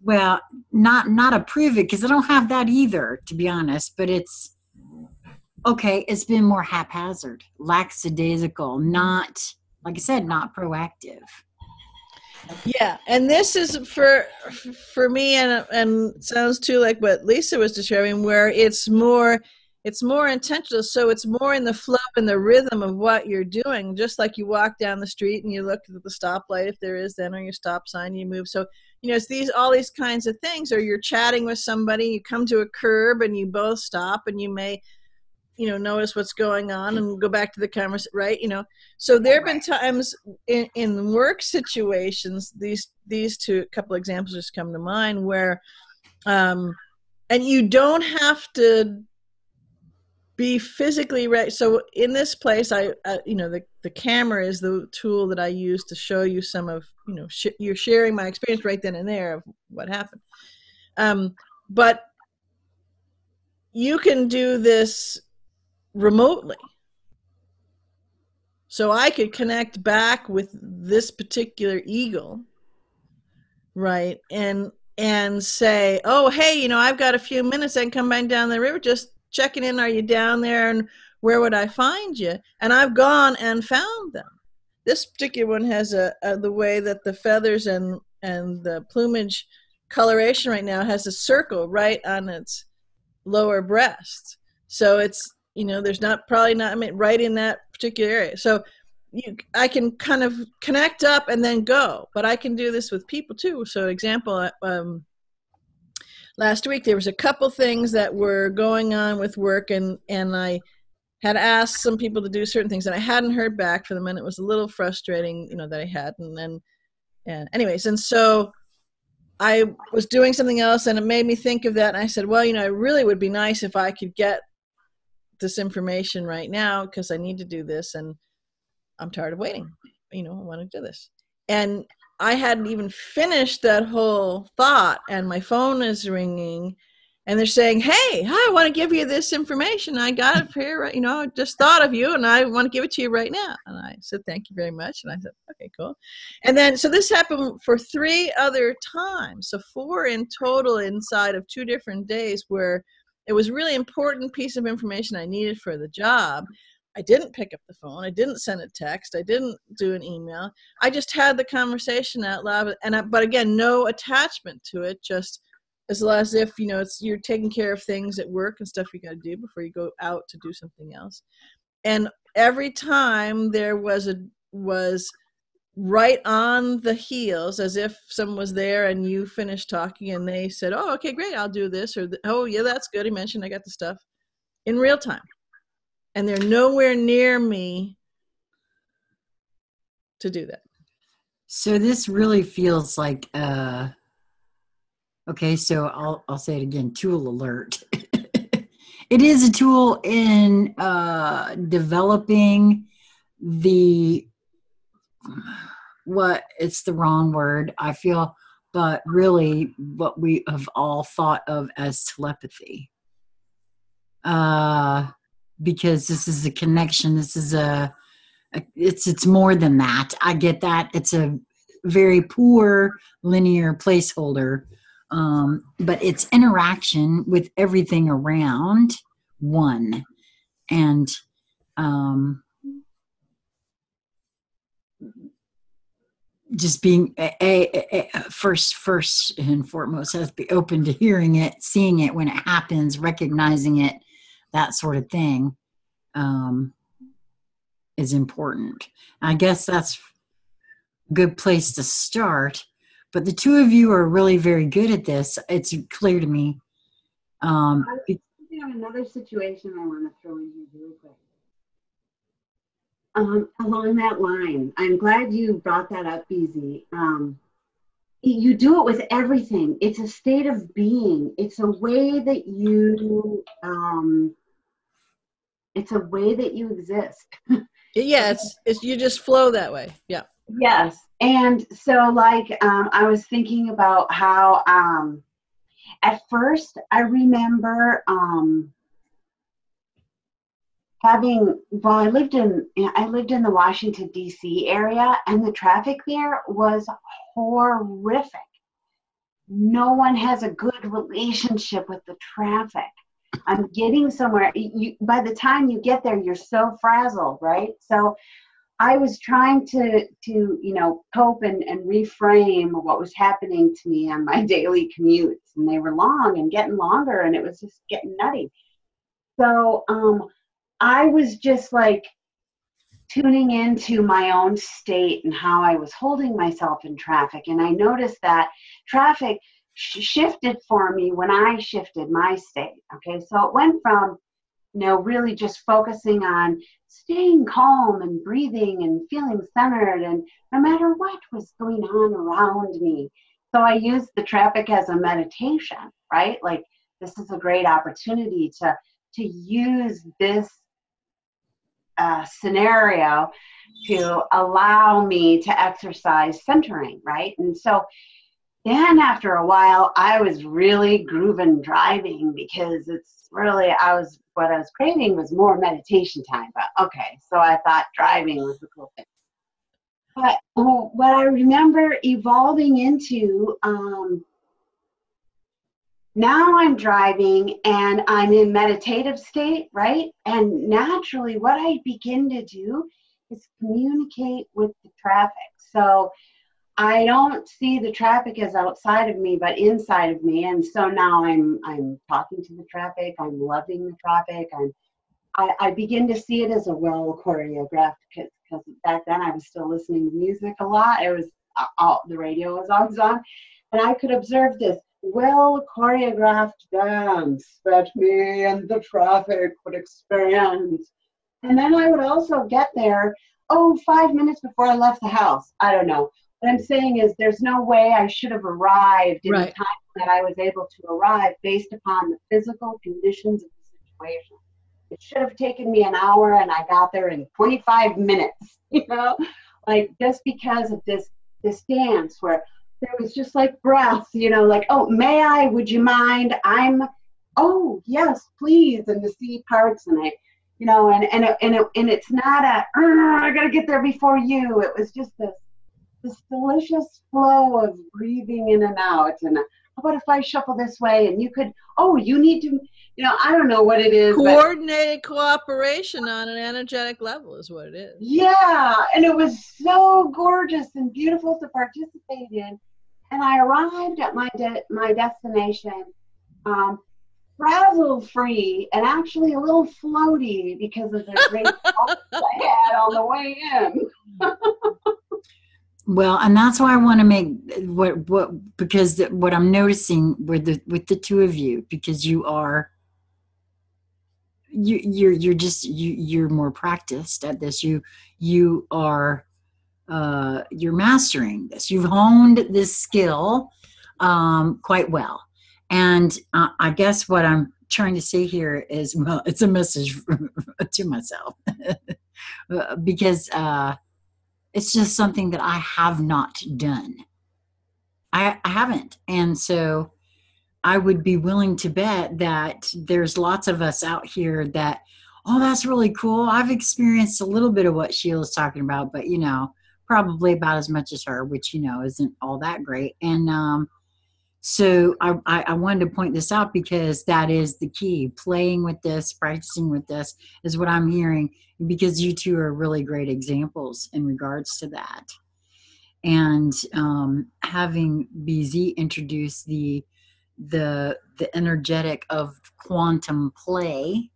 well, not approve it because I don't have that either, to be honest, but it's okay. It's been more haphazard, lackadaisical, not, like I said, not proactive. Yeah, and this is for me, and sounds too like what Lisa was describing, where it's more intentional. So it's more in the flow and the rhythm of what you're doing. Just like you walk down the street and you look at the stoplight, if there is then, or your stop sign, you move. So it's all these kinds of things. Or you're chatting with somebody, you come to a curb and you both stop, and you may notice what's going on and go back to the conversation, right? So there have been times in work situations, these two couple examples just come to mind where, and you don't have to be physically right. So in this place, the camera is the tool that I use to show you some of, you're sharing my experience right then and there of what happened. But you can do this remotely. So I could connect back with this particular eagle, right? And say, oh, hey, I've got a few minutes. I can come back down the river, just checking in. Are you down there? And where would I find you? And I've gone and found them. This particular one has the way that the feathers and the plumage coloration right now has a circle right on its lower breast. So it's, there's probably not right in that particular area. So I can kind of connect up and then go, but I can do this with people too. So example, last week there was a couple things that were going on with work, and I had asked some people to do certain things and I hadn't heard back from them, and it was a little frustrating, that I hadn't. And anyways, and so I was doing something else and it made me think of that. And I said, well, it really would be nice if I could get this information right now, because I need to do this and I'm tired of waiting. I want to do this. And I hadn't even finished that whole thought, and my phone is ringing and they're saying, hey, I want to give you this information. I got it here, right? I just thought of you and I want to give it to you right now. And I said, thank you very much. And I said, okay, cool. And then, so this happened for 3 other times. So 4 in total inside of 2 different days, where it was a really important piece of information I needed for the job. I didn't pick up the phone. I didn't send a text. I didn't do an email. I just had the conversation out loud. But again, no attachment to it, just as if, you're taking care of things at work and stuff you got to do before you go out to do something else. And every time there was right on the heels, as if someone was there and you finished talking and they said, oh, okay, great, I'll do this. Or, oh, yeah, that's good. He mentioned I got the stuff in real time. And they're nowhere near me to do that. So this really feels like, okay, so I'll say it again, tool alert. It is a tool in developing it's the wrong word, I feel, but really what we have all thought of as telepathy. Because this is a connection. This is it's more than that. I get that. It's a very poor linear placeholder, but it's interaction with everything around one. And just being first and foremost has to be open to hearing it, seeing it when it happens, recognizing it, that sort of thing is important. I guess that's a good place to start. But the two of you are really very good at this. It's clear to me. I have another situation I want to throw in here really quick. Along that line, I'm glad you brought that up, BZ. You do it with everything. It's a state of being. It's a way that you exist. Yeah, it's you just flow that way. Yeah. Yes. And so I was thinking about how at first I remember I lived in the Washington DC area, and the traffic there was horrific. No one has a good relationship with the traffic. I'm getting somewhere. By the time you get there, you're so frazzled, right? So I was trying to cope and reframe what was happening to me on my daily commutes, and they were long and getting longer, and it was just getting nutty. So I was just tuning into my own state and how I was holding myself in traffic. And I noticed that traffic shifted for me when I shifted my state. Okay, so it went from, really just focusing on staying calm and breathing and feeling centered, and no matter what was going on around me. So I used the traffic as a meditation, right? This is a great opportunity to use this scenario to allow me to exercise centering, right? And so then after a while, I was really grooving driving, because it's really, what I was craving was more meditation time. But okay, so I thought driving was the cool thing. But what I remember evolving into, now I'm driving and I'm in meditative state, right? And naturally, what I begin to do is communicate with the traffic. So I don't see the traffic as outside of me, but inside of me. And so now I'm talking to the traffic. I'm loving the traffic. I begin to see it as a well choreographed, because back then I was still listening to music a lot. It was the radio was always on, and I could observe this well choreographed dance that me and the traffic would experience. And then I would also get there, 5 minutes before I left the house. I don't know. What I'm saying is, there's no way I should have arrived in the time that I was able to arrive, based upon the physical conditions of the situation. It should have taken me an hour, and I got there in 25 minutes, like, just because of this dance where there was just like breath, like, oh, may I, would you mind? Oh, yes, please. And the C parts, and and it's not I got to get there before you. It was just this delicious flow of breathing in and out. And how about if I shuffle this way, and you could, you need to, I don't know what it is. Coordinated cooperation on an energetic level is what it is. Yeah. And it was so gorgeous and beautiful to participate in. And I arrived at my destination, frazzle-free, and actually a little floaty because of the great thoughts I had on the way in. Well, and that's why I want to make because what I'm noticing with the two of you, because you're more practiced at this. You are you're mastering this. You've honed this skill quite well. And I guess what I'm trying to say here is, well, it's a message to myself because it's just something that I have not done. I haven't. And so I would be willing to bet that there's lots of us out here that, that's really cool. I've experienced a little bit of what Sheila's talking about, but, probably about as much as her, which, isn't all that great. And so I wanted to point this out because that is the key. Playing with this, practicing with this is what I'm hearing, because you two are really great examples in regards to that. And having BZ introduce the energetic of quantum play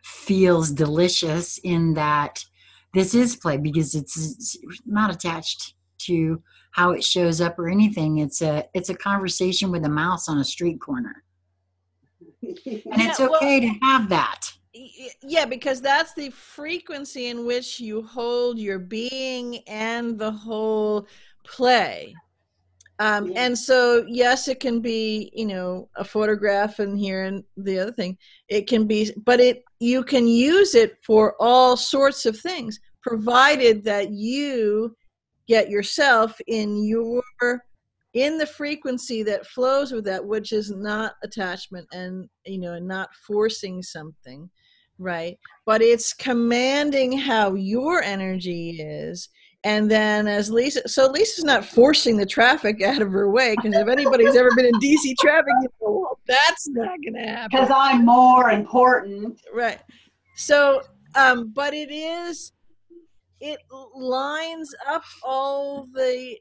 feels delicious in that this is play, because it's not attached to how it shows up or anything. It's a conversation with a mouse on a street corner. And it's okay to have that. Yeah, because that's the frequency in which you hold your being and the whole play. And so, yes, it can be, a photograph and here and the other thing. It can be, but you can use it for all sorts of things, provided that you get yourself in the frequency that flows with that, which is not attachment and, and not forcing something, right? But it's commanding how your energy is. And then Lisa's not forcing the traffic out of her way, because if anybody's ever been in DC traffic, well, that's not going to happen. Because I'm more important. Right. So, but it lines up all the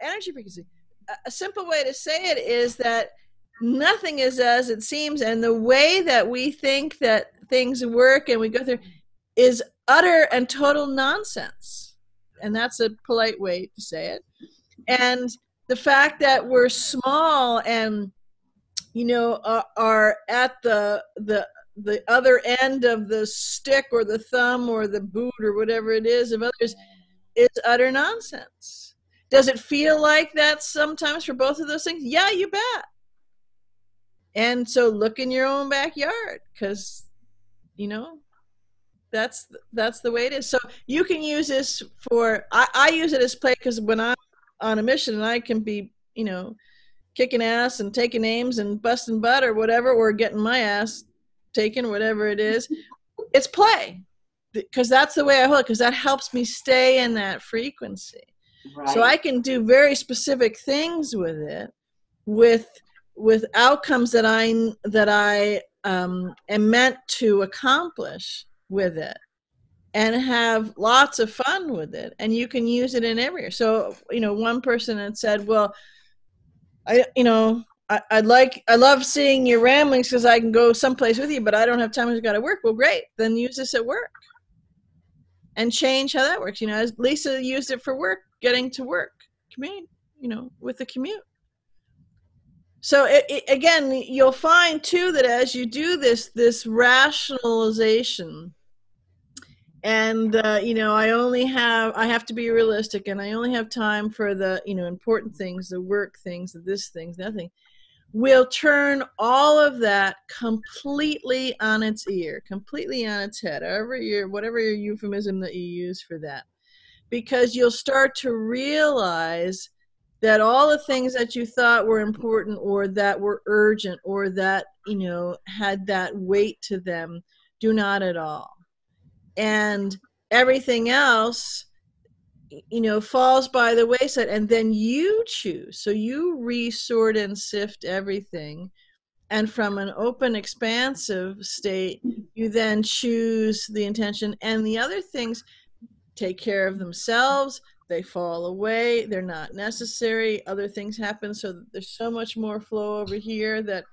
energy frequency. A simple way to say it is that nothing is as it seems, and the way that we think that things work and we go through is utter and total nonsense. And that's a polite way to say it. And the fact that we're small and, are at the other end of the stick or the thumb or the boot or whatever it is of others is utter nonsense. Does it feel like that sometimes for both of those things? Yeah, you bet. And so look in your own backyard, because, that's the way it is. So you can use this for, I use it as play, because when I'm on a mission and I can be, kicking ass and taking names and busting butt or whatever, or getting my ass taken, whatever it is. It's play, because that's the way I hold it, because that helps me stay in that frequency. Right. So I can do very specific things with it, with outcomes that I am meant to accomplish with it, and have lots of fun with it. And you can use it in everywhere. So, one person had said, well, I love seeing your ramblings because I can go someplace with you, but I don't have time to go to work. Well, great. Then use this at work and change how that works. As Lisa used it for work, getting to work, commute, with the commute. So again, you'll find too that as you do this rationalization, and I have to be realistic, and I only have time for the important things, the work things, the this things, nothing. We'll turn all of that completely on its ear, completely on its head, whatever your euphemism that you use for that, because you'll start to realize that all the things that you thought were important, or that were urgent, or that had that weight to them, do not at all. And everything else falls by the wayside, and then you choose. So you resort and sift everything, and from an open, expansive state, you then choose the intention, and the other things take care of themselves. They fall away. They're not necessary. Other things happen. So there's so much more flow over here that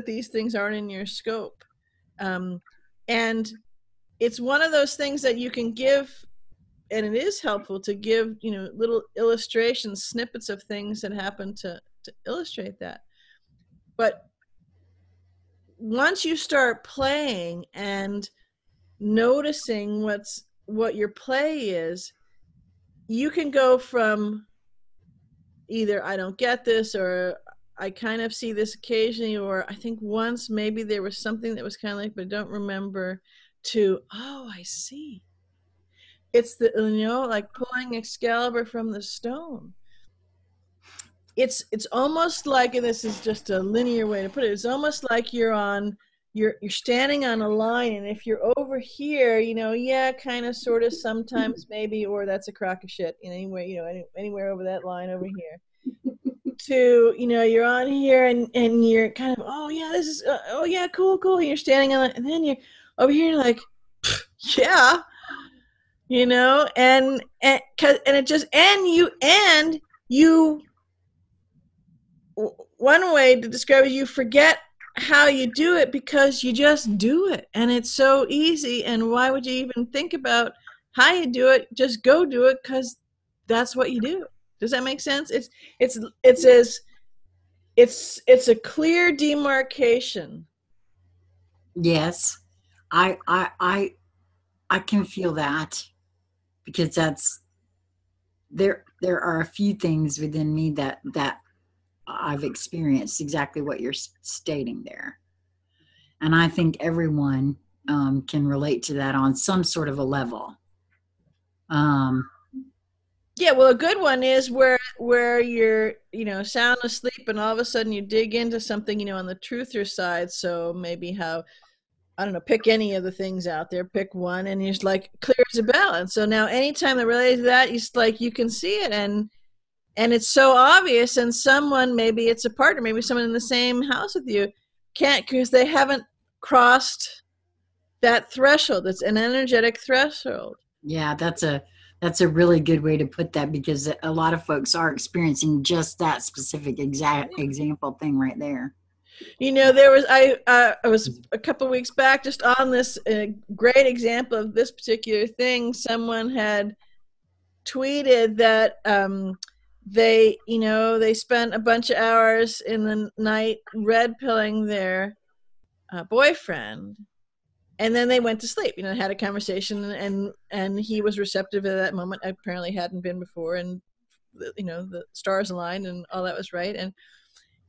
these things aren't in your scope. And it's one of those things that you can give, and it is helpful to give, little illustrations, snippets of things that happen to illustrate that. But once you start playing and noticing what your play is, you can go from either I don't get this, or I kind of see this occasionally, or I think once maybe there was something that was kind of like, but I don't remember, to, oh, I see. It's like pulling Excalibur from the stone. It's almost like, and this is just a linear way to put it, it's almost like you're standing on a line, and if you're over here, kind of, sort of, sometimes, maybe, or that's a crock of shit, anywhere over that line over here, to, you're on here, and you're kind of, oh yeah, this is, oh yeah, cool, and you're standing on it, and then you're over here like, yeah, and it just, and you one way to describe it, you forget how you do it because you just do it, and it's so easy. And why would you even think about how you do it? Just go do it, because that's what you do. Does that make sense? It's a clear demarcation. Yes, I can feel that, because there are a few things within me that I've experienced exactly what you're stating there. And I think everyone can relate to that on some sort of a level. Yeah, well, a good one is where you're, sound asleep, and all of a sudden you dig into something, on the truther side. So maybe how, I don't know, pick any of the things out there, pick one, and you're just like, clear as a bell. And so now anytime that relates to that, you can see it, and it's so obvious, and someone, maybe it's a partner, maybe someone in the same house with you, can't, because they haven't crossed that threshold. It's an energetic threshold. Yeah, that's a really good way to put that, because a lot of folks are experiencing just that specific exact example thing right there. There was, I was a couple of weeks back just on this great example of this particular thing. Someone had tweeted that they spent a bunch of hours in the night red pilling their boyfriend, and then they went to sleep, had a conversation, and he was receptive at that moment. Apparently hadn't been before, and the stars aligned and all that was right.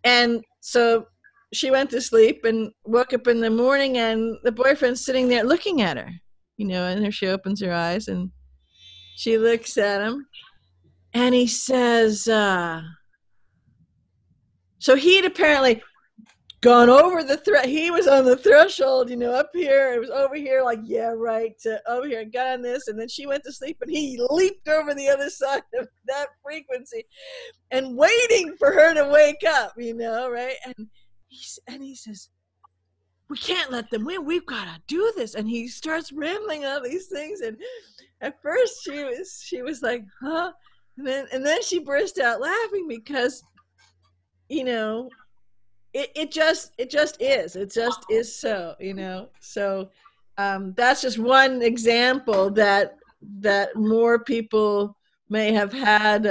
And so she went to sleep and woke up in the morning, and the boyfriend's sitting there looking at her, and she opens her eyes and she looks at him, and he says, So he'd apparently gone over the he was on the threshold, you know, up here. It was over here, like, yeah, right, to over here, got on this, and then she went to sleep, and he leaped over the other side of that frequency and waiting for her to wake up, you know, right? And he says, we can't let them win. We've got to do this. And he starts rambling all these things. And at first she was like, huh? And then she burst out laughing because, you know, it just is. It just is so, you know. So that's just one example that more people may have had,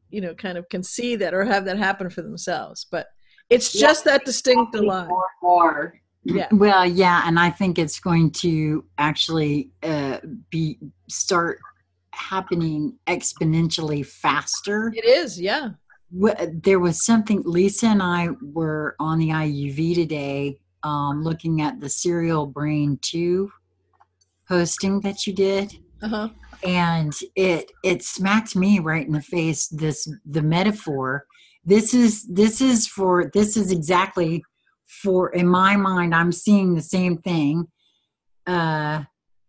you know, kind of can see that or have that happen for themselves. But it's just that distinct line. More. Yeah. Well, yeah, and I think it's going to actually start happening exponentially faster. It is, yeah. There was something, Lisa and I were on the IUV today looking at the Serial Brain 2 posting that you did. Uh-huh. And it smacked me right in the face, the metaphor. This is exactly for, in my mind, I'm seeing the same thing.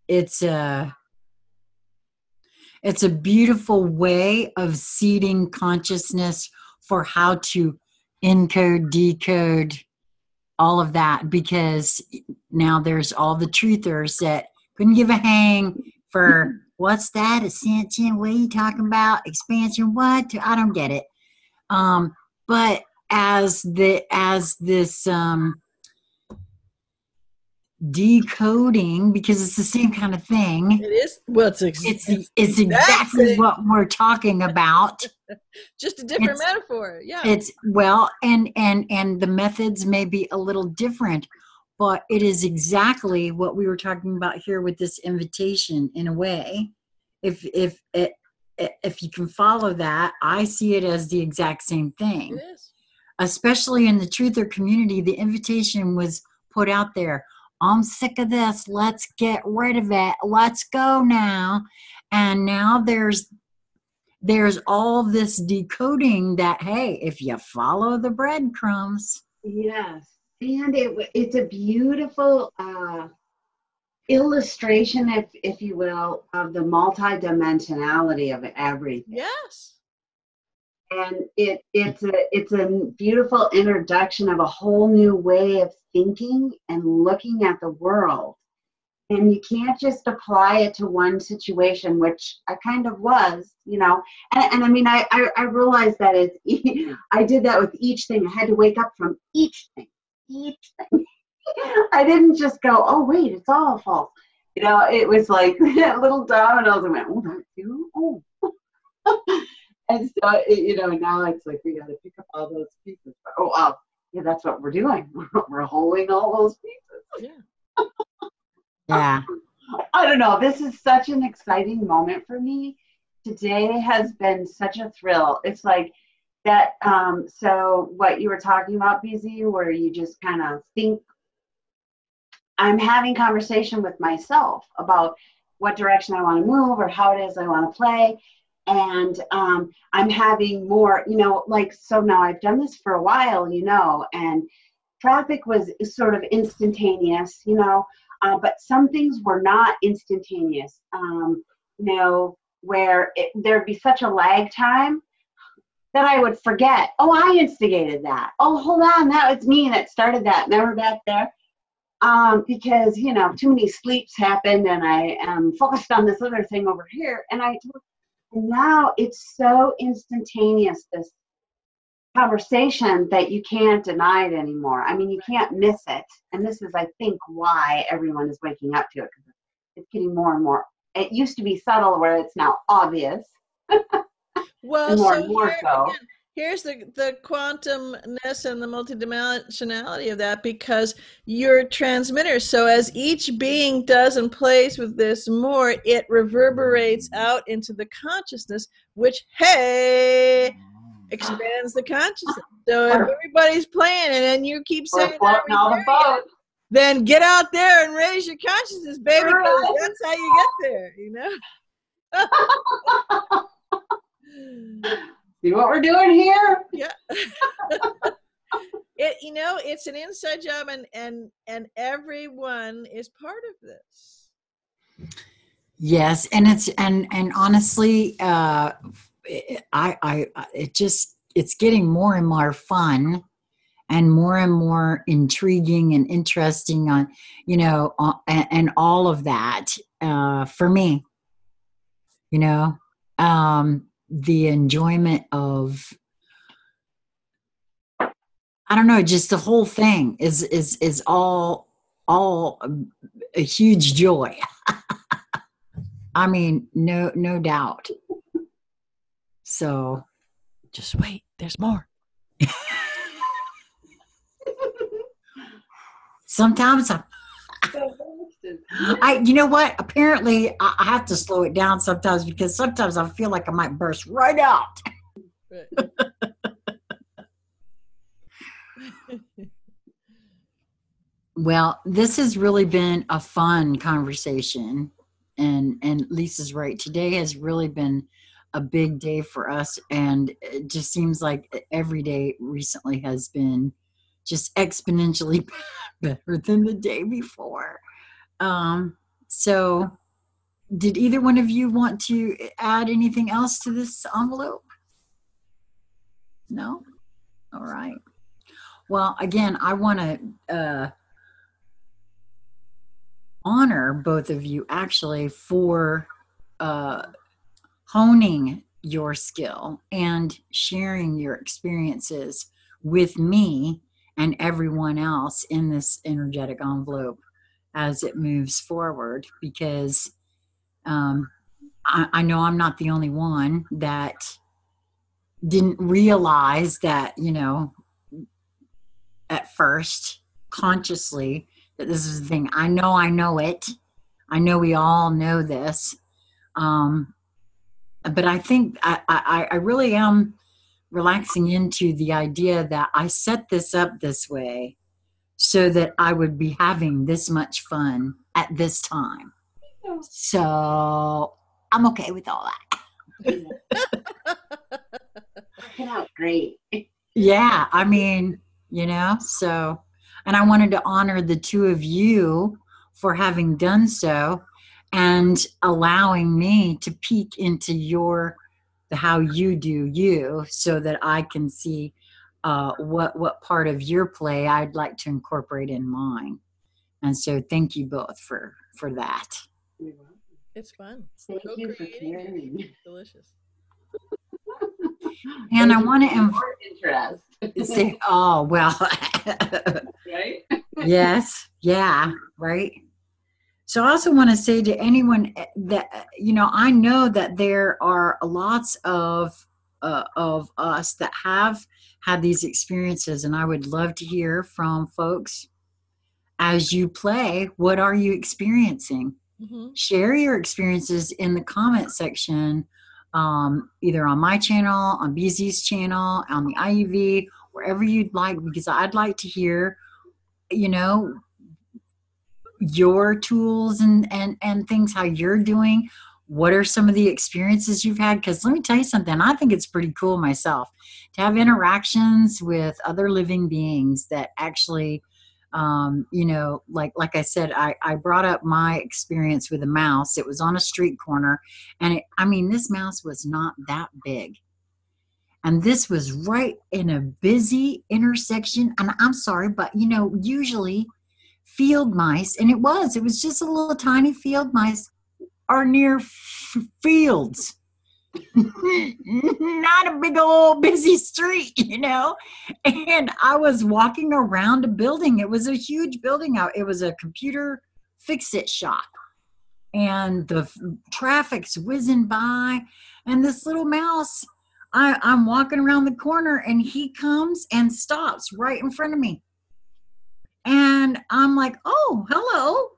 It's a beautiful way of seeding consciousness for how to encode, decode, all of that, because now there's all the truthers that couldn't give a hang for what's that, ascension, what are you talking about, expansion, what, I don't get it. But as this decoding, because it's the same kind of thing. It is. Well, it's exactly what we're talking about. Just a different metaphor. Yeah. It's well, and the methods may be a little different, but it is exactly what we were talking about here with this invitation. In a way, if you can follow that, I see it as the exact same thing. It is. Especially in the truther community, the invitation was put out there. I'm sick of this. Let's get rid of it. Let's go now. And now there's all this decoding that, hey, if you follow the breadcrumbs. Yes. And it's a beautiful illustration, if you will, of the multidimensionality of everything. Yes. And it's a beautiful introduction of a whole new way of thinking and looking at the world. And you can't just apply it to one situation, which I kind of was, you know. And I mean, I realized that I did that with each thing. I had to wake up from each thing. I didn't just go, oh, wait, it's all false. You know, it was like little dominoes. I went, oh, that's you? Oh. And so, you know, now it's like we got to pick up all those pieces. Oh, wow. Yeah, that's what we're doing. We're holding all those pieces. Yeah. Yeah. I don't know. This is such an exciting moment for me. Today has been such a thrill. It's like that. So what you were talking about, BZ, where you just kind of think, I'm having conversation with myself about what direction I want to move or how it is I want to play. And I'm having more, you know, like, so now I've done this for a while, you know, and traffic was sort of instantaneous, you know, but some things were not instantaneous, you know, where there'd be such a lag time that I would forget, oh, I instigated that. Oh, hold on, that was me that started that. Now we're back there. Because, you know, too many sleeps happened and I am focused on this other thing over here. And now it's so instantaneous, this conversation, that you can't deny it anymore. I mean, you can't miss it. And this is, I think, why everyone is waking up to it, because it's getting more and more. It used to be subtle, where it's now obvious. Well, and more so and more so. Again, here's the quantumness and the multidimensionality of that, because you're transmitters. So as each being does and plays with this more, it reverberates out into the consciousness, which, hey, expands the consciousness. So if everybody's playing and then you keep saying then get out there and raise your consciousness, baby, because that's how you get there, you know? See what we're doing here? Yeah. It's an inside job, and everyone is part of this. Yes, and and honestly, it's getting more and more fun and more intriguing and interesting on, and all of that for me, the enjoyment of, I don't know, just the whole thing is all a huge joy. I mean, no doubt. So just wait, there's more. Sometimes you know what? Apparently, I have to slow it down sometimes, because sometimes I feel like I might burst right out. Right. Well, this has really been a fun conversation, and Lisa's right. Today has really been a big day for us, and it just seems like every day recently has been just exponentially better than the day before. So did either one of you want to add anything else to this envelope? No? All right. Well, again, I want to honor both of you actually for honing your skill and sharing your experiences with me and everyone else in this energetic envelope as it moves forward, because I know I'm not the only one that didn't realize that, at first consciously, that this is the thing. I know it. I know we all know this. But I think I really am relaxing into the idea that I set this up this way so that I would be having this much fun at this time. So I'm okay with all that. Working out great. Yeah, I mean, so, and I wanted to honor the two of you for having done so and allowing me to peek into how you do you, so that I can see what part of your play I'd like to incorporate in mine. And so thank you both for that. It's fun. Thank you for caring. Delicious. And I want to say, oh, well. Right? Yes. Yeah. Right. So I also want to say to anyone that, I know that there are lots of us that have had these experiences, and I would love to hear from folks as you play. What are you experiencing? Mm-hmm. Share your experiences in the comment section, either on my channel, on BZ's channel, on the IUV, wherever you'd like, because I'd like to hear, your tools and things, how you're doing. What are some of the experiences you've had? Because let me tell you something, I think it's pretty cool myself to have interactions with other living beings that actually, like I said, I brought up my experience with a mouse. It was on a street corner, and this mouse was not that big. And this was right in a busy intersection. And I'm sorry, but usually field mice, and it was just a little tiny field mice are near fields, not a big old busy street, and I was walking around a building. It was a huge building out. It was a computer fix-it shop, and the traffic's whizzing by, and this little mouse, I'm walking around the corner, and he comes and stops right in front of me. And I'm like, oh, hello.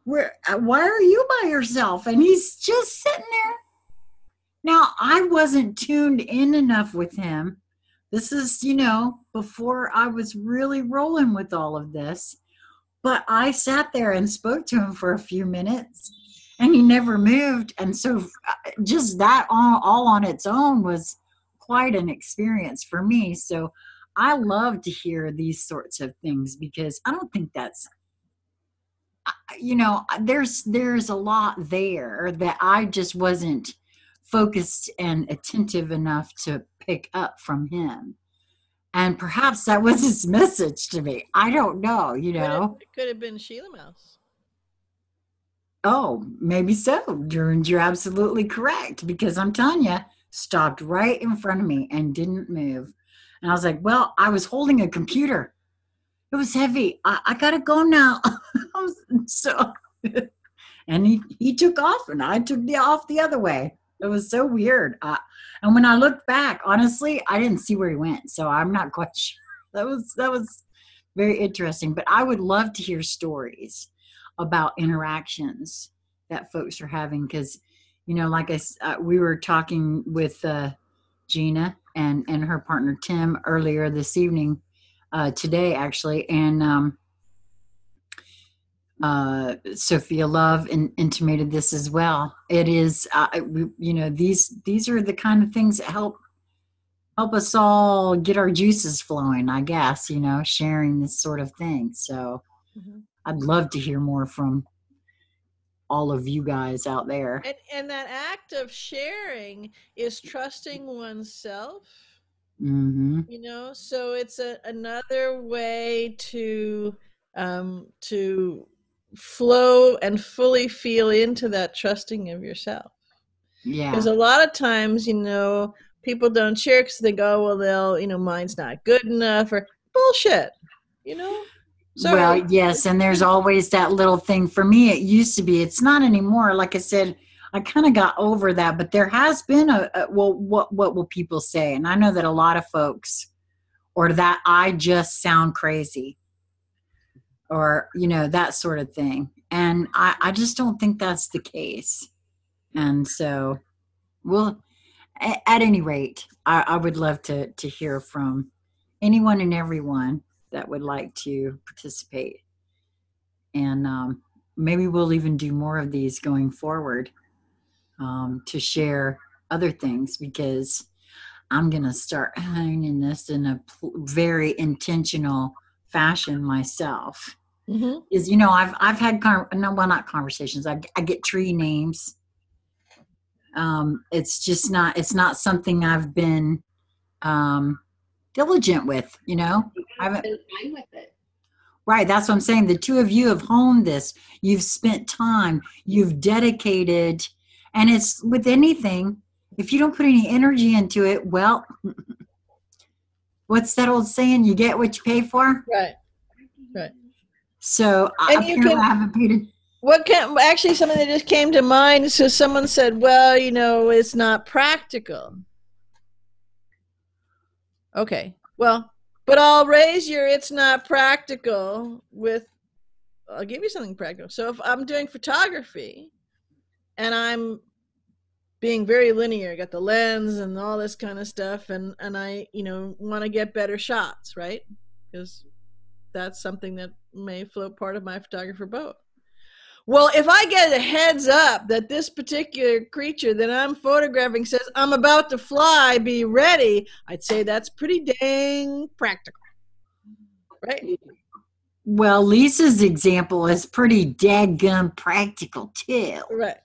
Why are you by yourself? And he's just sitting there. Now, I wasn't tuned in enough with him. This is, before I was really rolling with all of this. But I sat there and spoke to him for a few minutes. and he never moved. And so just that all on its own was quite an experience for me. So I love to hear these sorts of things because I don't think that's, there's a lot there that I just wasn't focused and attentive enough to pick up from him. And perhaps that was his message to me. I don't know, It could have been Sheila Mouse. Oh, maybe so. You're absolutely correct, because I'm telling you, stopped right in front of me and didn't move. And I was like, well, I was holding a computer. It was heavy. I gotta go now. So, and he took off, and I took off the other way. It was so weird. And when I looked back, honestly, I didn't see where he went, so I'm not quite sure. That was very interesting. But I would love to hear stories about interactions that folks are having, because, like we were talking with Gina and her partner Tim earlier this evening, today actually, and Sophia Love intimated this as well. It is, these are the kind of things that help us all get our juices flowing, I guess, sharing this sort of thing. So I'd love to hear more from all of you guys out there. And that act of sharing is trusting oneself. So it's another way to flow and fully feel into that trusting of yourself. Yeah. Because a lot of times, people don't share because they go, well, they'll, mine's not good enough, or bullshit, So, well, yes, and there's always that little thing. For me, it used to be. It's not anymore. Like I said, I kind of got over that. But there has been well, what will people say? And I know that a lot of folks, or that I just sound crazy, or that sort of thing. And I just don't think that's the case. And so, well, at any rate, I would love to hear from anyone and everyone that would like to participate. And maybe we'll even do more of these going forward, to share other things, because I'm going to start honing this in a very intentional fashion myself. Is, I've had, not conversations. I get tree names. It's not something I've been diligent with, I haven't been fine with it. Right, that's what I'm saying. The two of you have honed this. You've spent time, you've dedicated, and it's with anything, if you don't put any energy into it, well, what's that old saying? You get what you pay for? Right. So I haven't paid it. Actually, something that just came to mind. So someone said, well, it's not practical. Okay, well, but I'll raise your it's not practical with, I'll give you something practical. So if I'm doing photography and I'm being very linear, got the lens and all this kind of stuff, and I, want to get better shots, right? Because that's something that may float part of my photographer boat. Well, if I get a heads up that this particular creature that I'm photographing says, I'm about to fly, be ready, I'd say that's pretty dang practical, right? Well, Lisa's example is pretty daggum practical too. Right.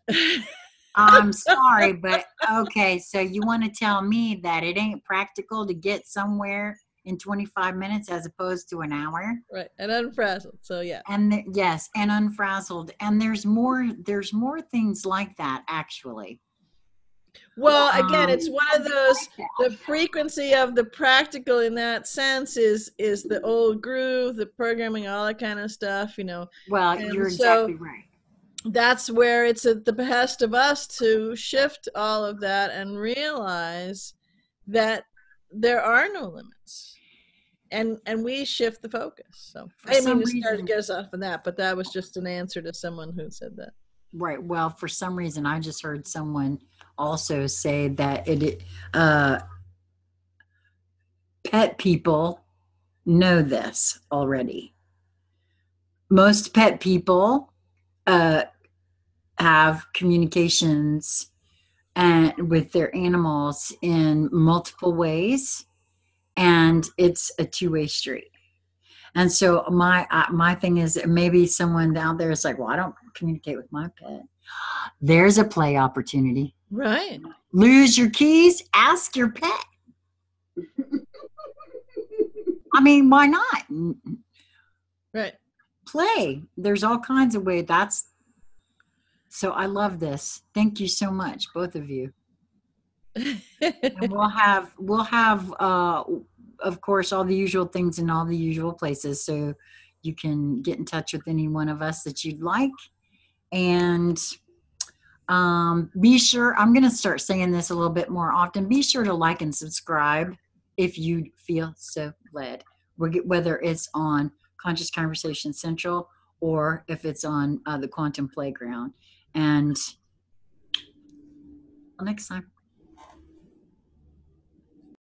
I'm sorry, but okay, so you want to tell me that it ain't practical to get somewhere in 25 minutes as opposed to an hour? Right, and unfrazzled, so yeah. And yes, and unfrazzled. And there's more things like that, actually. Well, again, it's one of those, the frequency of the practical in that sense is the old groove, the programming, all that kind of stuff, Well, and you're exactly right. That's where it's at the behest of us to shift all of that and realize that there are no limits. And we shift the focus. So I mean to start to get us off of that, but that was just an answer to someone who said that. Right. Well, for some reason, I just heard someone also say that pet people know this already. Most pet people have communications and with their animals in multiple ways, and it's a two-way street. And so my thing is, maybe someone out there is like, well, I don't communicate with my pet. There's a play opportunity. Right. Lose your keys, ask your pet. I mean, why not? Right. Play. There's all kinds of ways. So I love this. Thank you so much, both of you. And we'll have of course, all the usual things in all the usual places, so you can get in touch with any one of us that you'd like. And be sure, I'm going to start saying this a little bit more often, be sure to like and subscribe if you feel so led, whether it's on Conscious Conversation Central or if it's on the Quantum Playground. And until next time.